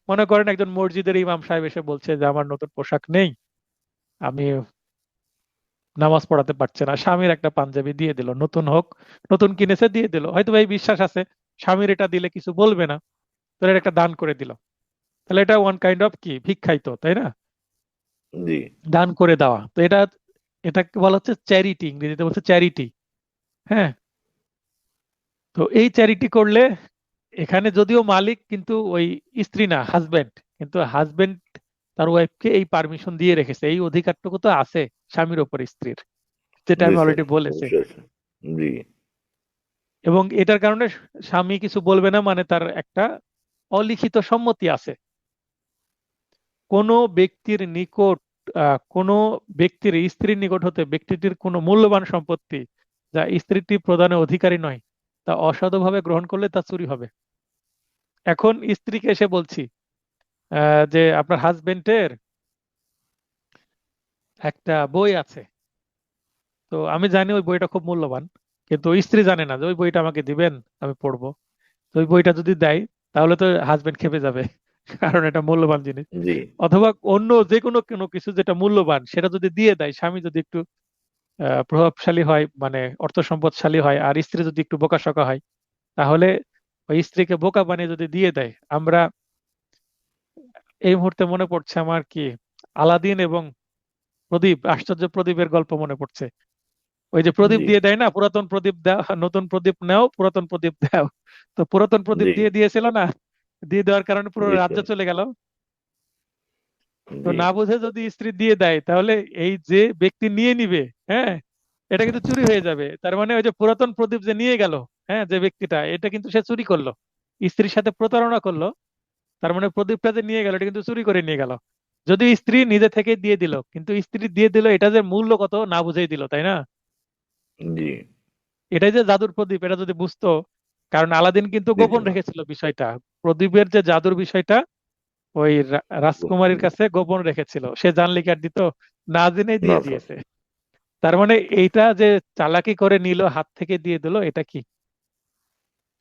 মনে করেন একজন মসজিদের ইমাম সাহেব এসে বলছে যে আমার নতুন পোশাক নেই, আমি নামাজ পড়াতে পারছে না, স্বামীর একটা পাঞ্জাবি দিয়ে দিল, নতুন হোক, নতুন কিনেছে দিয়ে দিল, হয়তো ভাই বিশ্বাস আছে স্বামীর এটা দিলে কিছু বলবে না, তো এর একটা দান করে দিল, তাহলে এটা ওয়ান কাইন্ড অফ কি, ভিক্ষাই তো, তাই না? জি দান করে দেওয়া, তো এটা, এটাকে বলা হচ্ছে চ্যারিটি, ইংরেজিতে বলছে চ্যারিটি। হ্যাঁ, তো এই চ্যারিটি করলে এখানে যদিও মালিক কিন্তু ওই স্ত্রী না, হাজবেন্ড, কিন্তু হাজবেন্ড তার ওয়াইফকে এই পারমিশন দিয়ে রেখেছে, এই অধিকারটুকু তো আছে স্বামীর ওপর স্ত্রীর, যেটা জি আমি স্যার, অলরেডি বলেছি। অবশ্যই আছে। জি এবং এটার কারণে স্বামী কিছু বলবে না, মানে তার একটা অলিখিত সম্মতি আছে। কোনো ব্যক্তির নিকট, কোনো ব্যক্তির স্ত্রীর নিকট হতে ব্যক্তিটির কোনো মূল্যবান সম্পত্তি যা স্ত্রীটি প্রদানের অধিকারী নয় তা অসাধুভাবে গ্রহণ করলে তা চুরি হবে। এখন স্ত্রীকে এসে বলছি যে আপনার হাজবেন্ডের একটা বই আছে, তো আমি জানি ওই বইটা খুব মূল্যবান, কিন্তু স্ত্রী জানে না যে ওই বইটা আমাকে দিবেন, আমি পড়বো। তো ওই বইটা যদি দেয় তাহলে তো হাজবেন্ড খেপে যাবে, কারণ এটা মূল্যবান জিনিস। জি অথবা অন্য যে কোনো কোনো কিছু যেটা মূল্যবান সেটা যদি দিয়ে দেয়, স্বামী যদি একটু প্রভাবশালী হয়, মানে অর্থ সম্পদশালী হয়, আর স্ত্রী যদি একটু বোকাশোকা হয়, তাহলে ওই স্ত্রীকে বোকা বানিয়ে যদি দিয়ে দেয়, আমরা এই মুহূর্তে মনে পড়ছে আমার কি, আলাদিন এবং প্রদীপ, আশ্চর্য প্রদীপের গল্প মনে পড়ছে। ওই যে প্রদীপ জি দিয়ে দেয় না, পুরাতন প্রদীপ দাও, নতুন প্রদীপ নাও, পুরাতন প্রদীপ দাও, তো পুরাতন প্রদীপ জি দিয়ে দিয়েছিল না, দিয়ে দেওয়ার কারণে পুরো জি রাজ্য স্যার। চলে গেল। তো জি না বুঝে যদি স্ত্রী দিয়ে দেয় তাহলে এই যে ব্যক্তি নিয়ে নিবে, হ্যাঁ, এটা কিন্তু চুরি হয়ে যাবে, তার মানে ওই যে পুরাতন প্রদীপ যে নিয়ে গেল, হ্যাঁ, যে ব্যক্তিটা, এটা কিন্তু সে চুরি করলো। স্ত্রীর সাথে প্রতারণা করলো, তার মানে প্রদীপটা যে নিয়ে গেল এটা কিন্তু চুরি করে নিয়ে গেল। যদি স্ত্রী নিজে থেকে দিয়ে দিল, কিন্তু স্ত্রী দিয়ে দিল এটা যে মূল্য কত না বুঝেই দিল, তাই না? জি, এটাই যে জাদুর প্রদীপ, এটা যদি বুঝতো, কারণ আলাদিন কিন্তু দিত গোপন না। রেখেছিল বিষয়টা, প্রদীপের যে জাদুর বিষয়টা ওই রাজকুমারীর কাছে গোপন রেখেছিল, সে জানলে কি আর দিত? না জেনে না দিয়ে স্যার, দিয়েছে। তার মানে এইটা যে চালাকি করে নিল, হাত থেকে দিয়ে দিল, এটা কি?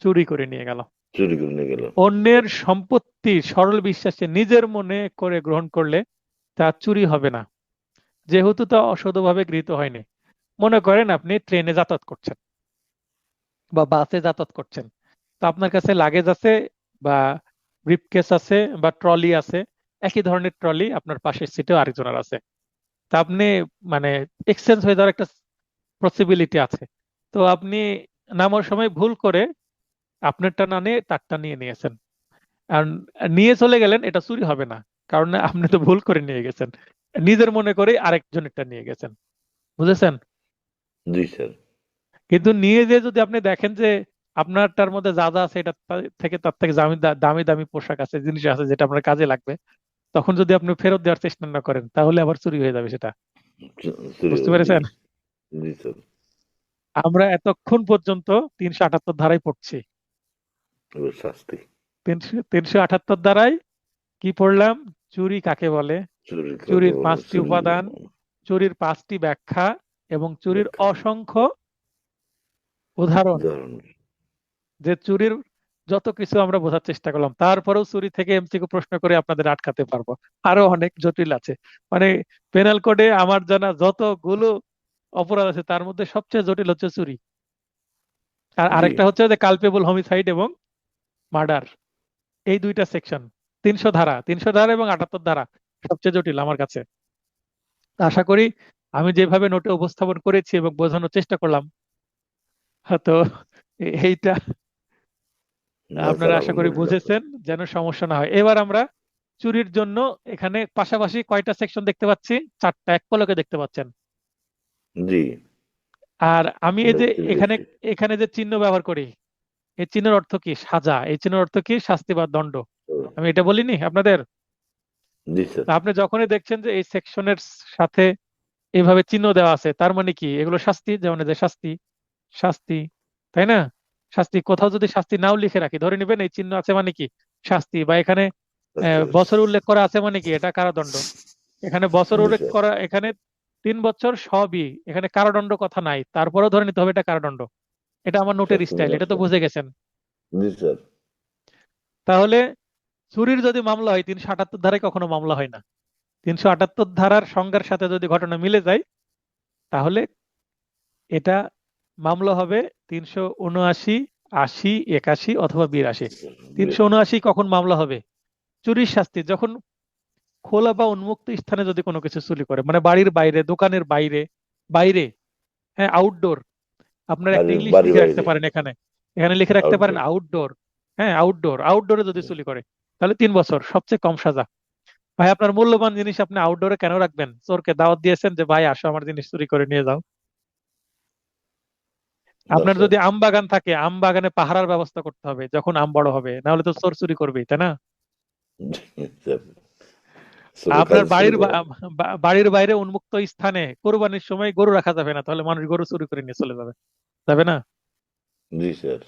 চুরি করে নিয়ে গেল। চুরি করে নিয়ে গেল। অন্যের সম্পত্তি সরল বিশ্বাসে নিজের মনে করে গ্রহণ করলে তা চুরি হবে না, যেহেতু তা অসৎভাবে গৃহীত হয়নি। মনে করেন আপনি ট্রেনে যাতায়াত করছেন বা বাসে যাতায়াত করছেন, তো আপনার কাছে লাগেজ আছে বা ব্রিফকেস আছে বা ট্রলি আছে, একই ধরনের ট্রলি আপনার পাশের সিটেও আরেকজনের আছে। তা আপনি মানে এক্সচেঞ্জ হয়ে যাওয়ার একটা পসিবিলিটি আছে। তো আপনি নামার সময় ভুল করে আপনারটা না নিয়ে তারটা নিয়ে নিয়েছেন, আর নিয়ে চলে গেলেন, এটা চুরি হবে না, কারণ আপনি তো ভুল করে নিয়ে গেছেন, নিজের মনে করে আরেকজনেরটা নিয়ে গেছেন। বুঝেছেন? জি স্যার, কিন্তু নিয়ে যে যদি আপনি দেখেন যে আপনারটার মধ্যে যা যা আছে এটা থেকে তার থেকে দামি দামি দামি পোশাক আছে, জিনিস আছে যেটা আপনার কাজে লাগবে, তখন যদি আপনি ফেরত দেওয়ার চেষ্টা না করেন তাহলে আবার চুরি হয়ে যাবে সেটা। চুরি বুঝতে হবে। জি, পেরেছেন? জি স্যার। আমরা এতক্ষণ পর্যন্ত 378 ধারায় পড়ছি। এবার শাস্তি। 378 ধারায় কি পড়লাম? চুরি কাকে বলে, চুরি কাকে চুরির বলে? 5টি উপাদান, চুরির 5টি ব্যাখ্যা এবং চুরির ব্যাখ্যা, অসংখ্য উদাহরণ। উদাহরণ। যে চুরির যত কিছু আমরা বোঝার চেষ্টা করলাম, তারপরেও চুরি থেকে এমসিকিউ প্রশ্ন করে আপনাদের আটকাতে পারবো। আরো অনেক জটিল আছে, মানে পেনাল কোডে আমার জানা যতগুলো অপরাধ আছে তার মধ্যে সবচেয়ে জটিল হচ্ছে চুরি। আর জি, আরেকটা হচ্ছে যে কালপেবল হোমিসাইড এবং মার্ডার, এই দুইটা সেকশন। 300 ধারা এবং 78 ধারা সবচেয়ে জটিল আমার কাছে। আশা করি আমি যেভাবে নোটে উপস্থাপন করেছি এবং বোঝানোর চেষ্টা করলাম, তো এইটা না স্যার, আপনারা আশা করি আলহামদুলিল্লাহ। বুঝেছেন, যেন সমস্যা না হয়। এবার আমরা চুরির জন্য এখানে পাশাপাশি কয়টা সেকশন দেখতে পাচ্ছি? 4টা, এক পলকে দেখতে পাচ্ছেন। জি, আর আমি এই যে দেখতে এখানে পেয়েছি। এখানে যে চিহ্ন ব্যবহার করি, এই চিহ্নের অর্থ কি? সাজা। এই চিহ্নের অর্থ কি? শাস্তি বা দণ্ড। আমি এটা বলিনি আপনাদের? জি স্যার, তো আপনি যখনই দেখছেন যে এই সেকশনের সাথে এইভাবে চিহ্ন দেওয়া আছে, তার মানে কি? এগুলো শাস্তি, যেমন এই যে শাস্তি, শাস্তি, তাই না? শাস্তি। কোথাও যদি শাস্তি নাও লিখে রাখি, ধরে নেবেন এই চিহ্ন আছে মানে কি? শাস্তি। বা এখানে বুঝতে পেরেছি। বছর উল্লেখ করা আছে মানে কি? এটা কারাদণ্ড। এখানে বছর জি উল্লেখ স্যার, করা, এখানে 3 বছর সবই, এখানে কারাদণ্ড কথা নাই, তারপরেও ধরে নিতে হবে এটা কারাদণ্ড। এটা আমার নোটের শাস্তি স্টাইল, নেওয়া এটা তো স্যার। বুঝে গেছেন। জি স্যার, তাহলে চুরির যদি মামলা হয় 378 ধারায় কখনো মামলা হয় না। 378 ধারার সংজ্ঞার সাথে যদি ঘটনা মিলে যায়, তাহলে এটা মামলা হবে 379, 80, 81 অথবা 82। 379 কখন মামলা হবে? চুরির শাস্তি যখন খোলা বা উন্মুক্ত স্থানে যদি কোনো কিছু চুরি করে, মানে বাড়ির বাইরে, দোকানের বাইরে, বাইরে, হ্যাঁ, আউটডোর। আপনারা একটা ইংলিশ বাড়ি লিখে রাখতে বাইরে, পারেন এখানে, এখানে লিখে রাখতে পারেন আউটডোর। আউটডোর। হ্যাঁ, আউটডোর, আউটডোরে যদি চুরি করে তাহলে 3 বছর, সবচেয়ে কম সাজা। ভাই আপনার মূল্যবান জিনিস আপনি আউটডোরে কেন রাখবেন? চোরকে দাওয়াত দিয়েছেন যে ভাই আসো আমার জিনিস চুরি করে নিয়ে যাও। না আপনার স্যার, যদি আম বাগান থাকে, আম বাগানে পাহারার ব্যবস্থা করতে হবে যখন আম বড় হবে, না হলে তো চোর চুরি করবেই, তাই না? স্যার, চোরের আপনার কাজ চুরি বাড়ির করা। বাড়ির বাইরে উন্মুক্ত স্থানে কোরবানির সময় গরু রাখা যাবে না, তাহলে মানুষ গরু চুরি করে নিয়ে চলে যাবে, যাবে না? জি স্যার,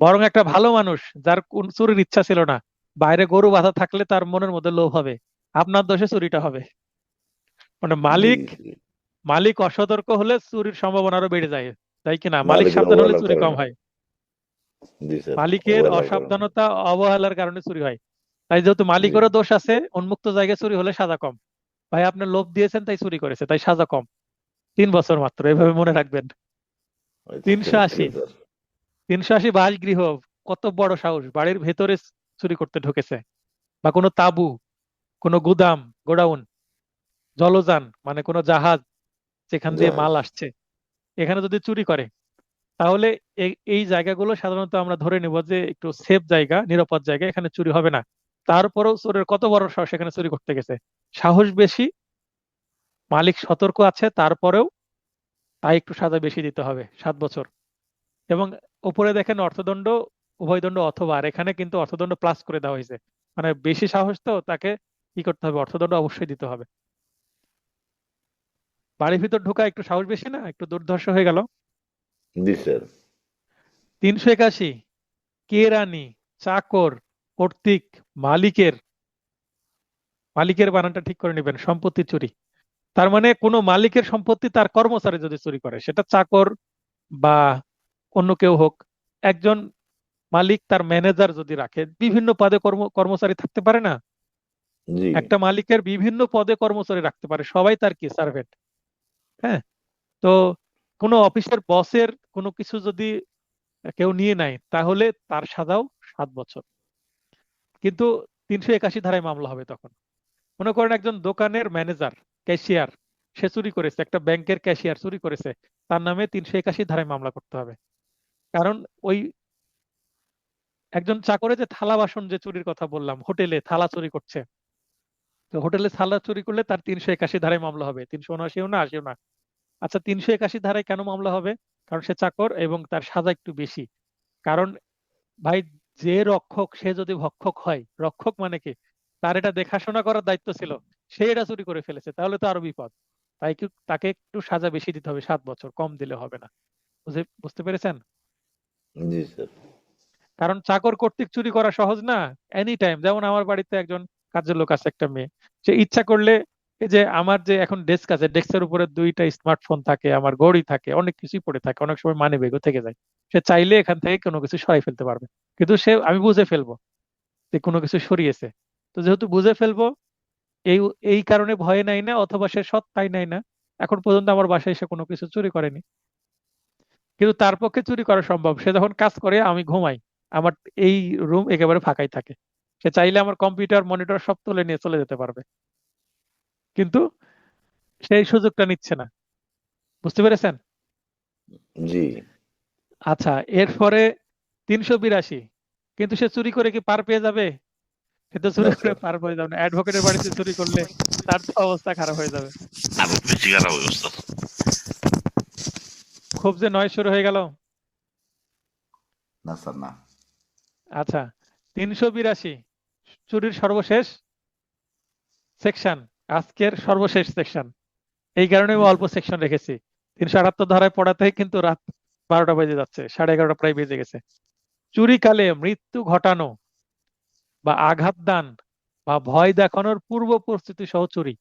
বরং একটা ভালো মানুষ যার কোন চুরির ইচ্ছা ছিল না, বাইরে গরু বাঁধা থাকলে তার মনের মধ্যে লোভ হবে, আপনার দোষে চুরিটা হবে। মানে জি, মালিক জি। মালিক অসতর্ক হলে চুরির সম্ভাবনা আরো বেড়ে যায়, তাই কিনা? মালিক মালিকের সাবধান হলে অবহেলা চুরি করে কম না। হয়। জি স্যার, মালিকের অবহেলা করে না। অসাবধানতা, অবহেলার কারণে চুরি হয়। তাই যেহেতু জি, মালিকেরও দোষ আছে, উন্মুক্ত জায়গায় চুরি হলে সাজা কম। ভাই আপনার লোভ দিয়েছেন তাই চুরি করেছে, তাই সাজা কম, 3 বছর মাত্র, এভাবে মনে রাখবেন। আচ্ছা, তিনশো থ্যাংক আশি ইউ স্যার। 380 বাসগৃহ, কত বড় সাহস, বাড়ির ভেতরে চুরি করতে ঢুকেছে। বা কোনো তাঁবু, কোনো গুদাম, গোডাউন, জলযান মানে কোনো জাহাজ যেখান দিয়ে জাহাজ। মাল আসছে, এখানে যদি চুরি করে, তাহলে এই জায়গাগুলো সাধারণত আমরা ধরে নেব যে একটু সেফ জায়গা, নিরাপদ জায়গা, এখানে চুরি হবে না। তারপরেও চোরের কত বড় সাহস, এখানে চুরি করতে গেছে, সাহস বেশি, মালিক সতর্ক আছে, তারপরেও তাই একটু সাজা বেশি দিতে হবে, 7 বছর। এবং উপরে দেখেন অর্থদণ্ড, উভয়দণ্ড অথবা, আর এখানে কিন্তু অর্থদণ্ড প্লাস করে দেওয়া হয়েছে, মানে বেশি সাহস তো তাকে কি করতে হবে, অর্থদণ্ড অবশ্যই দিতে হবে। বাড়ির ভিতর ঢোকা একটু সাহস বেশি না, একটু দুর্ধর্ষ হয়ে গেল। জি স্যার। 381, কেরানি, চাকর, কর্তৃক, মালিকের, মালিকের বানানটা ঠিক করে নেবেন, সম্পত্তি চুরি। তার মানে কোনো মালিকের সম্পত্তি তার কর্মচারী যদি চুরি করে, সেটা চাকর বা অন্য কেউ হোক, একজন মালিক তার ম্যানেজার যদি রাখে, বিভিন্ন পদে কর্মচারী থাকতে পারে না, জি একটা মালিকের বিভিন্ন পদে কর্মচারী রাখতে পারে, সবাই তার কি সার্ভেন্ট। হ্যাঁ, তো কোনো অফিসের বসের কোনো কিছু যদি কেউ নিয়ে নেয় তাহলে তার সাজাও 7 বছর। কিন্তু 381 ধারায় মামলা হবে তখন। মনে করেন একজন দোকানের ম্যানেজার, ক্যাশিয়ার, সে চুরি করেছে, একটা ব্যাংকের ক্যাশিয়ার চুরি করেছে, তার নামে 381 ধারায় মামলা করতে হবে। কারণ ওই একজন চাকরে যে থালা বাসন যে চুরির কথা বললাম, হোটেলে থালা চুরি করছে, তো হোটেলে থালা চুরি করলে তার 381 ধারায় মামলা হবে, 379ও না, 80ও না। আচ্ছা, 381 ধারায় কেন মামলা হবে? কারণ সে চাকর এবং তার সাজা একটু বেশি। কারণ ভাই, যে রক্ষক সে যদি ভক্ষক হয়, রক্ষক মানে কি, তার এটা দেখাশোনা করার দায়িত্ব ছিল, সে এটা চুরি করে ফেলেছে, তাহলে তো আরো বিপদ। তাই কি তাকে একটু সাজা বেশি দিতে হবে, 7 বছর, কম দিলে হবে না। বুঝতে পেরেছেন? জি স্যার। কারণ চাকর কর্তৃক চুরি করা সহজ না। এনি টাইম, যেমন আমার বাড়িতে একজন কাজের লোক আছে, একটা মেয়ে, সে ইচ্ছা করলে, এই যে আমার যে এখন ডেস্ক আছে, ডেস্কের উপরে 2টা স্মার্টফোন থাকে, আমার ঘড়ি থাকে, অনেক কিছুই পড়ে থাকে, অনেক সময় মানি ব্যাগও থেকে যায়, সে চাইলে এখান থেকে কোনো কিছু সরাই ফেলতে পারবে। কিন্তু আমি বুঝে ফেলবো যে কোনো কিছু সরিয়েছে। তো যেহেতু বুঝে ফেলবো, এই এই কারণে ভয়ে নাই না, অথবা সে সৎ তাই নাই না, এখন পর্যন্ত আমার বাসায় এসে কোনো কিছু চুরি করেনি। কিন্তু তার পক্ষে চুরি করা সম্ভব, সে যখন কাজ করে আমি ঘুমাই, আমার এই রুম একেবারে ফাঁকাই থাকে, সে চাইলে আমার কম্পিউটার মনিটর সব তুলে নিয়ে চলে যেতে পারবে, কিন্তু সেই সুযোগটা নিচ্ছে না। বুঝতে পেরেছেন? জি আচ্ছা, এরপরে 382, কিন্তু সে চুরি করে কি পার পেয়ে যাবে? সে তো চুরি না করে স্যার। পার পেয়ে যাবে না, অ্যাডভোকেটের বাড়িতে চুরি করলে তার তো অবস্থা খারাপ হয়ে যাবে। আরো বেশি খারাপ অবস্থা। খুব যে নয় শুরু হয়ে গেল। না স্যার না। আচ্ছা, 382, চুরির সর্বশেষ সেকশন, আজকের সর্বশেষ সেকশন। এই কারণে আমি জি অল্প স্যার। সেকশন রেখেছি। 378 ধারায় পড়াতেই কিন্তু রাত 12টা বেজে যাচ্ছে, 11:30 প্রায় বেজে গেছে। চুরিকালে মৃত্যু ঘটানো বা আঘাত দান বা ভয় দেখানোর পূর্ব প্রস্তুতি সহ চুরি,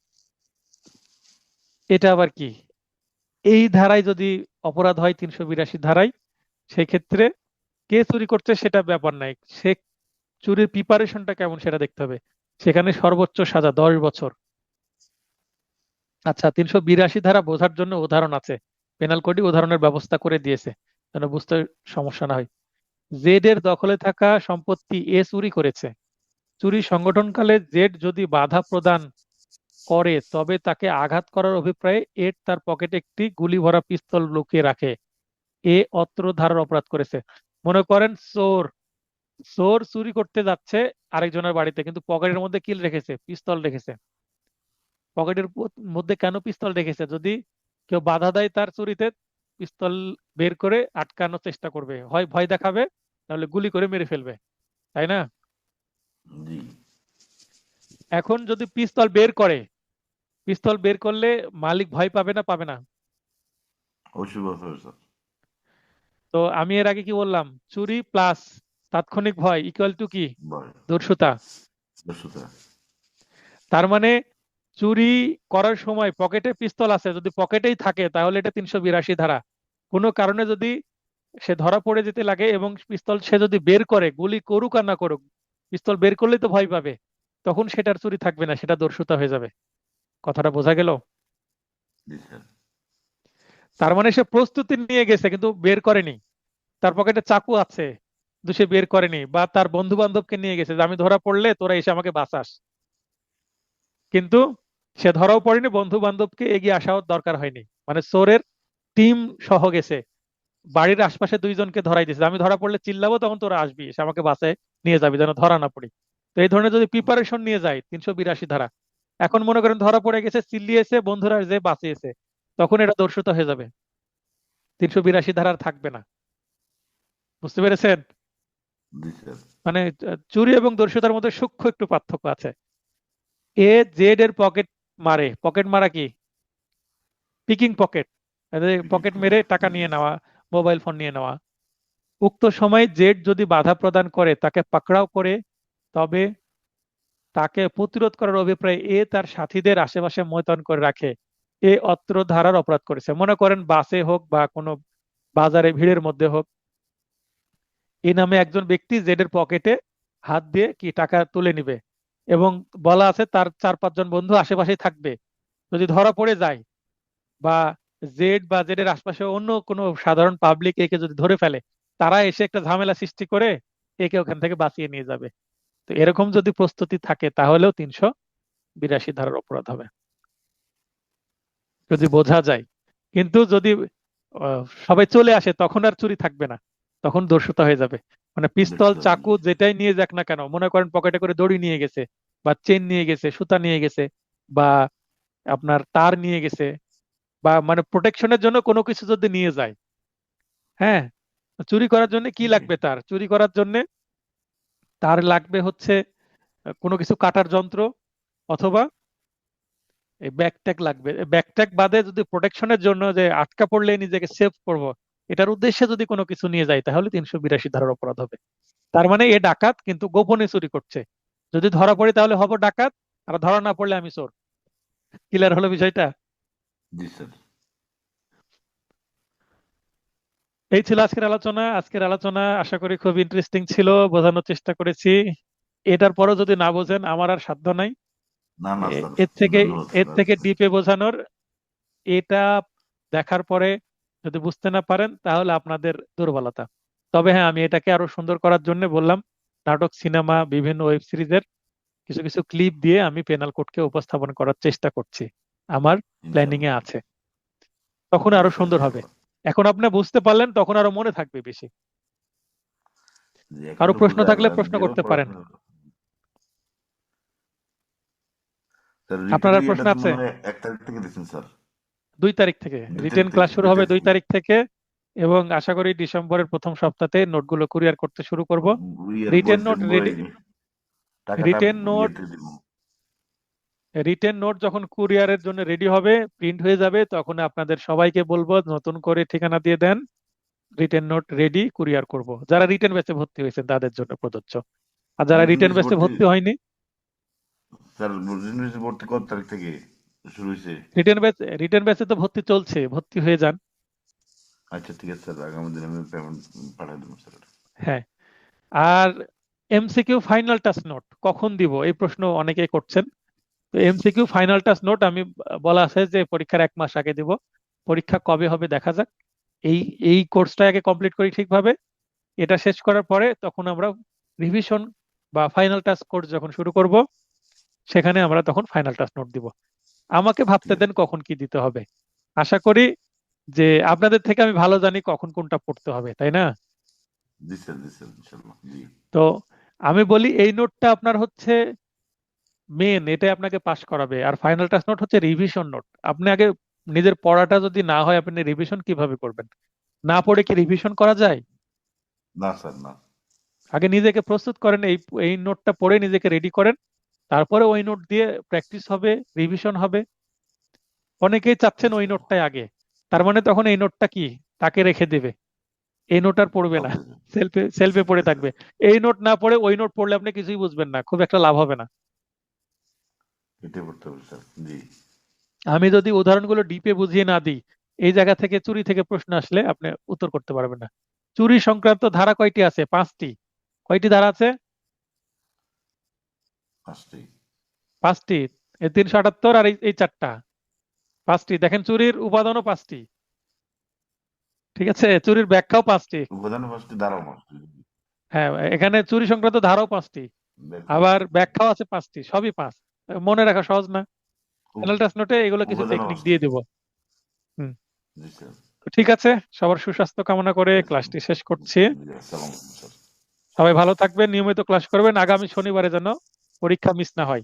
এটা আবার কি? এই ধারায় যদি অপরাধ হয়, 382 ধারায়, সেক্ষেত্রে কে চুরি করছে সেটা ব্যাপার নাই, সে চুরির প্রিপারেশনটা কেমন সেটা দেখতে হবে। সেখানে সর্বোচ্চ সাজা 10 বছর। আচ্ছা, 382 ধারা বোঝার জন্য উদাহরণ আছে, পেনাল কোডে উদাহরণের ব্যবস্থা করে দিয়েছে, যেন বুঝতে সমস্যা না হয়। জেড এর দখলে থাকা সম্পত্তি এ চুরি করেছে, চুরি সংগঠনকালে জেড যদি বাধা প্রদান করে তবে তাকে আঘাত করার অভিপ্রায়ে এড তার পকেটে একটি গুলি ভরা পিস্তল লুকিয়ে রাখে, এ অত্র ধারার অপরাধ করেছে। মনে করেন চোর চোর চুরি করতে যাচ্ছে আরেকজনের বাড়িতে, কিন্তু পকেটের মধ্যে কিল রেখেছে, পিস্তল রেখেছে। পকেটের মধ্যে কেন পিস্তল রেখেছে? যদি কেউ বাধা দেয় তার চুরিতে, পিস্তল বের করে আটকানোর চেষ্টা করবে, হয় ভয় দেখাবে, তাহলে গুলি করে মেরে ফেলবে, তাই না? জি এখন যদি পিস্তল বের করে, পিস্তল বের করলে মালিক ভয় পাবে না, পাবে না? অবশ্যই ব্যাপার স্যার। তো আমি এর আগে কি বললাম, চুরি প্লাস তাৎক্ষণিক ভয় ইকুয়াল টু কি? বয় দর্শুতা। দস্যুতা। তার মানে চুরি করার সময় পকেটে পিস্তল আছে, যদি পকেটেই থাকে তাহলে এটা 382 ধারা। কোনো কারণে যদি সে ধরা পড়ে যেতে লাগে এবং পিস্তল সে যদি বের করে, গুলি করুক আর না করুক, পিস্তল বের করলেই তো ভয় পাবে, তখন সেটার চুরি থাকবে না, সেটা দর্শুতা হয়ে যাবে। কথাটা বোঝা গেল? জি স্যার। তার মানে সে প্রস্তুতি নিয়ে গেছে কিন্তু বের করেনি, তার পকেটে চাকু আছে কিন্তু সে বের করেনি, বা তার বন্ধু বান্ধবকে নিয়ে গেছে যে আমি ধরা পড়লে তোরা এসে আমাকে বাঁচাস, কিন্তু সে ধরাও পড়েনি, বন্ধু বান্ধবকে এগিয়ে আসাও দরকার হয়নি, মানে চোরের টিম সহ গেছে, বাড়ির আশপাশে 2জনকে ধরাই দিয়েছে, আমি ধরা পড়লে চিল্লাবো, তখন তোরা আসবি, এসে আমাকে বাঁচায় নিয়ে যাবি, যেন ধরা না পড়ি। তো এই ধরনের যদি প্রিপারেশন নিয়ে যায়, 382 ধারা। এখন মনে করেন ধরা পড়ে গেছে, চিল্লিয়েছে, বন্ধুরা যে বাঁচিয়েছে, তখন এটা দর্শুতা হয়ে যাবে, 382 ধারা আর থাকবে না। বুঝতে পেরেছেন? জি স্যার। মানে চুরি এবং দস্যুতার মধ্যে সূক্ষ্ম একটু পার্থক্য আছে। এ জেড এর পকেট মারে, পকেট মারা কি পিকিং পকেট, পকেট মেরে টাকা নিয়ে নেওয়া, মোবাইল ফোন নিয়ে নেওয়া। উক্ত সময় জেড যদি বাধা প্রদান করে, তাকে পাকড়াও করে, তবে তাকে প্রতিরোধ করার অভিপ্রায়ে এ তার সাথীদের আশেপাশে মোতায়েন করে রাখে, এ অত্র ধারার অপরাধ করেছে। মনে করেন বাসে হোক বা কোনো বাজারে ভিড়ের মধ্যে হোক, এই নামে একজন ব্যক্তি জেড এর পকেটে হাত দিয়ে কি টাকা তুলে নিবে, এবং বলা আছে তার 4-5 জন বন্ধু আশেপাশেই থাকবে। যদি ধরা পড়ে যায় বা জেড বা জেড এর আশপাশে অন্য কোনো সাধারণ পাবলিক একে যদি ধরে ফেলে, তারা এসে একটা ঝামেলা সৃষ্টি করে একে ওখান থেকে বাঁচিয়ে নিয়ে যাবে। তো এরকম যদি প্রস্তুতি থাকে তাহলেও 382 ধারার অপরাধ হবে, যদি বোঝা যায়। কিন্তু যদি সবাই চলে আসে, তখন আর চুরি থাকবে না, তখন দস্যুতা হয়ে যাবে। মানে পিস্তল, বুঝতে চাকু পারছি। যেটাই নিয়ে যাক না কেন, মনে করেন পকেটে করে দড়ি নিয়ে গেছে বা চেন নিয়ে গেছে, সুতা নিয়ে গেছে, বা আপনার তার নিয়ে গেছে, বা মানে প্রোটেকশনের জন্য কোনো কিছু যদি নিয়ে যায়, হ্যাঁ, চুরি করার জন্য কি জি লাগবে? তার চুরি করার জন্য তার লাগবে হচ্ছে কোনো কিছু কাটার যন্ত্র, অথবা এই ব্যাকট্যাগ লাগবে। ব্যাকট্যাগ বাদে যদি প্রোটেকশনের জন্য, যে আটকা পড়লে নিজেকে সেভ করব, এটার উদ্দেশ্যে যদি কোনো কিছু নিয়ে যায়, তাহলে 382 ধারার অপরাধ হবে। তার মানে এ ডাকাত কিন্তু গোপনে চুরি করছে। যদি ধরা পড়ি তাহলে হব ডাকাত, আর ধরা না পড়লে আমি চোর। ক্লিয়ার হলো বিষয়টা? জি স্যার। এই ছিল আজকের আলোচনা। আজকের আলোচনা আশা করি খুব ইন্টারেস্টিং ছিল, বোঝানোর চেষ্টা করেছি। এটার পরও যদি না বোঝেন, আমার আর সাধ্য নাই না না স্যার, এর থেকে ধন্যবাদ স্যার। ডিপে বোঝানোর। এটা দেখার পরে যদি বুঝতে না পারেন, তাহলে আপনাদের দুর্বলতা। তবে হ্যাঁ, আমি এটাকে আরো সুন্দর করার জন্য বললাম, নাটক, সিনেমা, বিভিন্ন ওয়েব সিরিজের কিছু কিছু ক্লিপ দিয়ে আমি পেনাল কোডকে উপস্থাপন করার চেষ্টা করছি, আমার প্ল্যানিং এ ইনশাল্লাহ। আছে। তখন জি আরো স্যার, সুন্দর হবে। ইনশাল্লাহ। এখন আপনি বুঝতে পারলেন, তখন আরো মনে থাকবে বেশি। জি, এখন কারো তো প্রশ্ন বোঝা থাকলে গেল প্রশ্ন যেভাবে করতে পারেন। পড়াশোনা। স্যার আপনার রিটেন আর প্রশ্ন ইয়েটা তো আছে? মনে হয় 1 তারিখ থেকে দিচ্ছেন স্যার। 2 তারিখ থেকে 2 রিটেন তারিখ থেকে, ক্লাস শুরু 2 হবে, তারিখ 2 থেকে। তারিখ থেকে। এবং আশা করি ডিসেম্বরের প্রথম সপ্তাহে নোটগুলো কুরিয়ার করতে শুরু করব। ইয়ের রিটেন বলছে নোট রেডি, টাকাটা রিটেন নোট ইয়েতে দিব। রিটেন নোট যখন কুরিয়ারের জন্য রেডি হবে, প্রিন্ট হয়ে যাবে, তখন আপনাদের সবাইকে বলবো নতুন করে ঠিকানা দিয়ে দেন, রিটেন নোট রেডি, কুরিয়ার করব। যারা রিটেন ব্যাচে ভর্তি হয়েছেন তাদের জন্য প্রযোজ্য। আর যারা রিটেন রিটেন বেস ব্যাচে ভর্তি ভর্তি হয়নি, স্যার, রিটেন বেস ভর্তি কত তারিখ থেকে শুরু হয়েছে? রিটেন ব্যাচে তো ভর্তি চলছে, ভর্তি হয়ে যান। আচ্ছা ঠিক আছে স্যার, আগামী দিনে আমি পেমেন্ট পাঠিয়ে দেবো স্যার। হ্যাঁ। আর এমসিকিউ ফাইনাল টাচ নোট কখন দিব, এই প্রশ্ন অনেকেই করছেন। তো এমসিকিউ ফাইনাল টাচ নোট আমি বলা আছে যে পরীক্ষার 1 মাস আগে দিব। পরীক্ষা কবে হবে দেখা যাক। এই এই কোর্সটা আগে কমপ্লিট করি ঠিকভাবে। এটা শেষ করার পরে তখন আমরা রিভিশন বা ফাইনাল টাচ কোর্স যখন শুরু করব, সেখানে আমরা তখন ফাইনাল টাচ নোট দিব। আমাকে ভাবতে ঠিক দেন আছে। কখন কি দিতে হবে। আশা করি যে আপনাদের থেকে আমি ভালো জানি কখন কোনটা পড়তে হবে, তাই না? জি স্যার, জি স্যার, ইনশাল্লাহ। জি তো আমি বলি, এই নোটটা আপনার হচ্ছে মেন, এটাই আপনাকে পাস করাবে। আর ফাইনাল টাচ নোট হচ্ছে রিভিশন নোট। আপনি আগে নিজের পড়াটা যদি না হয়, আপনি রিভিশন কিভাবে করবেন? না পড়ে কি রিভিশন করা যায়? না স্যার, না। আগে নিজেকে প্রস্তুত করেন, এই এই নোটটা পড়ে নিজেকে রেডি করেন, তারপরে ওই নোট দিয়ে প্র্যাকটিস হবে, রিভিশন হবে। অনেকেই চাচ্ছেন ওই আচ্ছা। নোটটাই আগে, তার মানে তখন এই নোটটা কি তাকে রেখে দেবে, এই নোট আর পড়বে না, ওকে। সেলফে সেলফে ঠিক পড়ে আছে। থাকবে। এই নোট না পড়ে ওই নোট পড়লে আপনি কিছুই বুঝবেন না, খুব একটা লাভ হবে না। এটাই করতে হবে স্যার। জি। আমি যদি উদাহরণগুলো ডিপে বুঝিয়ে না দিই, এই জায়গা থেকে চুরি থেকে প্রশ্ন আসলে আপনি উত্তর করতে পারবেন না। চুরি সংক্রান্ত ধারা কয়টি আছে? 5টি। কয়টি ধারা আছে? ফার্স্টেই। 5টি। এই 378 আর এই 4টা, 5টি। দেখেন, চুরির উপাদানও 5টি, ঠিক আছে? চুরির ব্যাখ্যাও 5টি। উপাদান ফার্স্টে, দাঁড়াও ফার্স্টে। হ্যাঁ, এখানে চুরি সংক্রান্ত ধারাও 5টি, ব্যাখ্যা আবার ফার্স্টে। ব্যাখ্যাও আছে 5টি, সবই 5। মনে রাখা সহজ না? ফাইনাল টাচ নোটে এগুলো কিছু উপাদান টেকনিক ফার্স্টে। দিয়ে দিব। হুম। জি স্যার। তো ঠিক আছে, সবার সুস্বাস্থ্য কামনা করে ঠিক আছে। ক্লাসটি শেষ করছি। জি, আসসালামু আলাইকুম স্যার। সবাই ভালো থাকবেন, নিয়মিত ক্লাস করবেন, আগামী শনিবারে যেন পরীক্ষা মিস না হয়।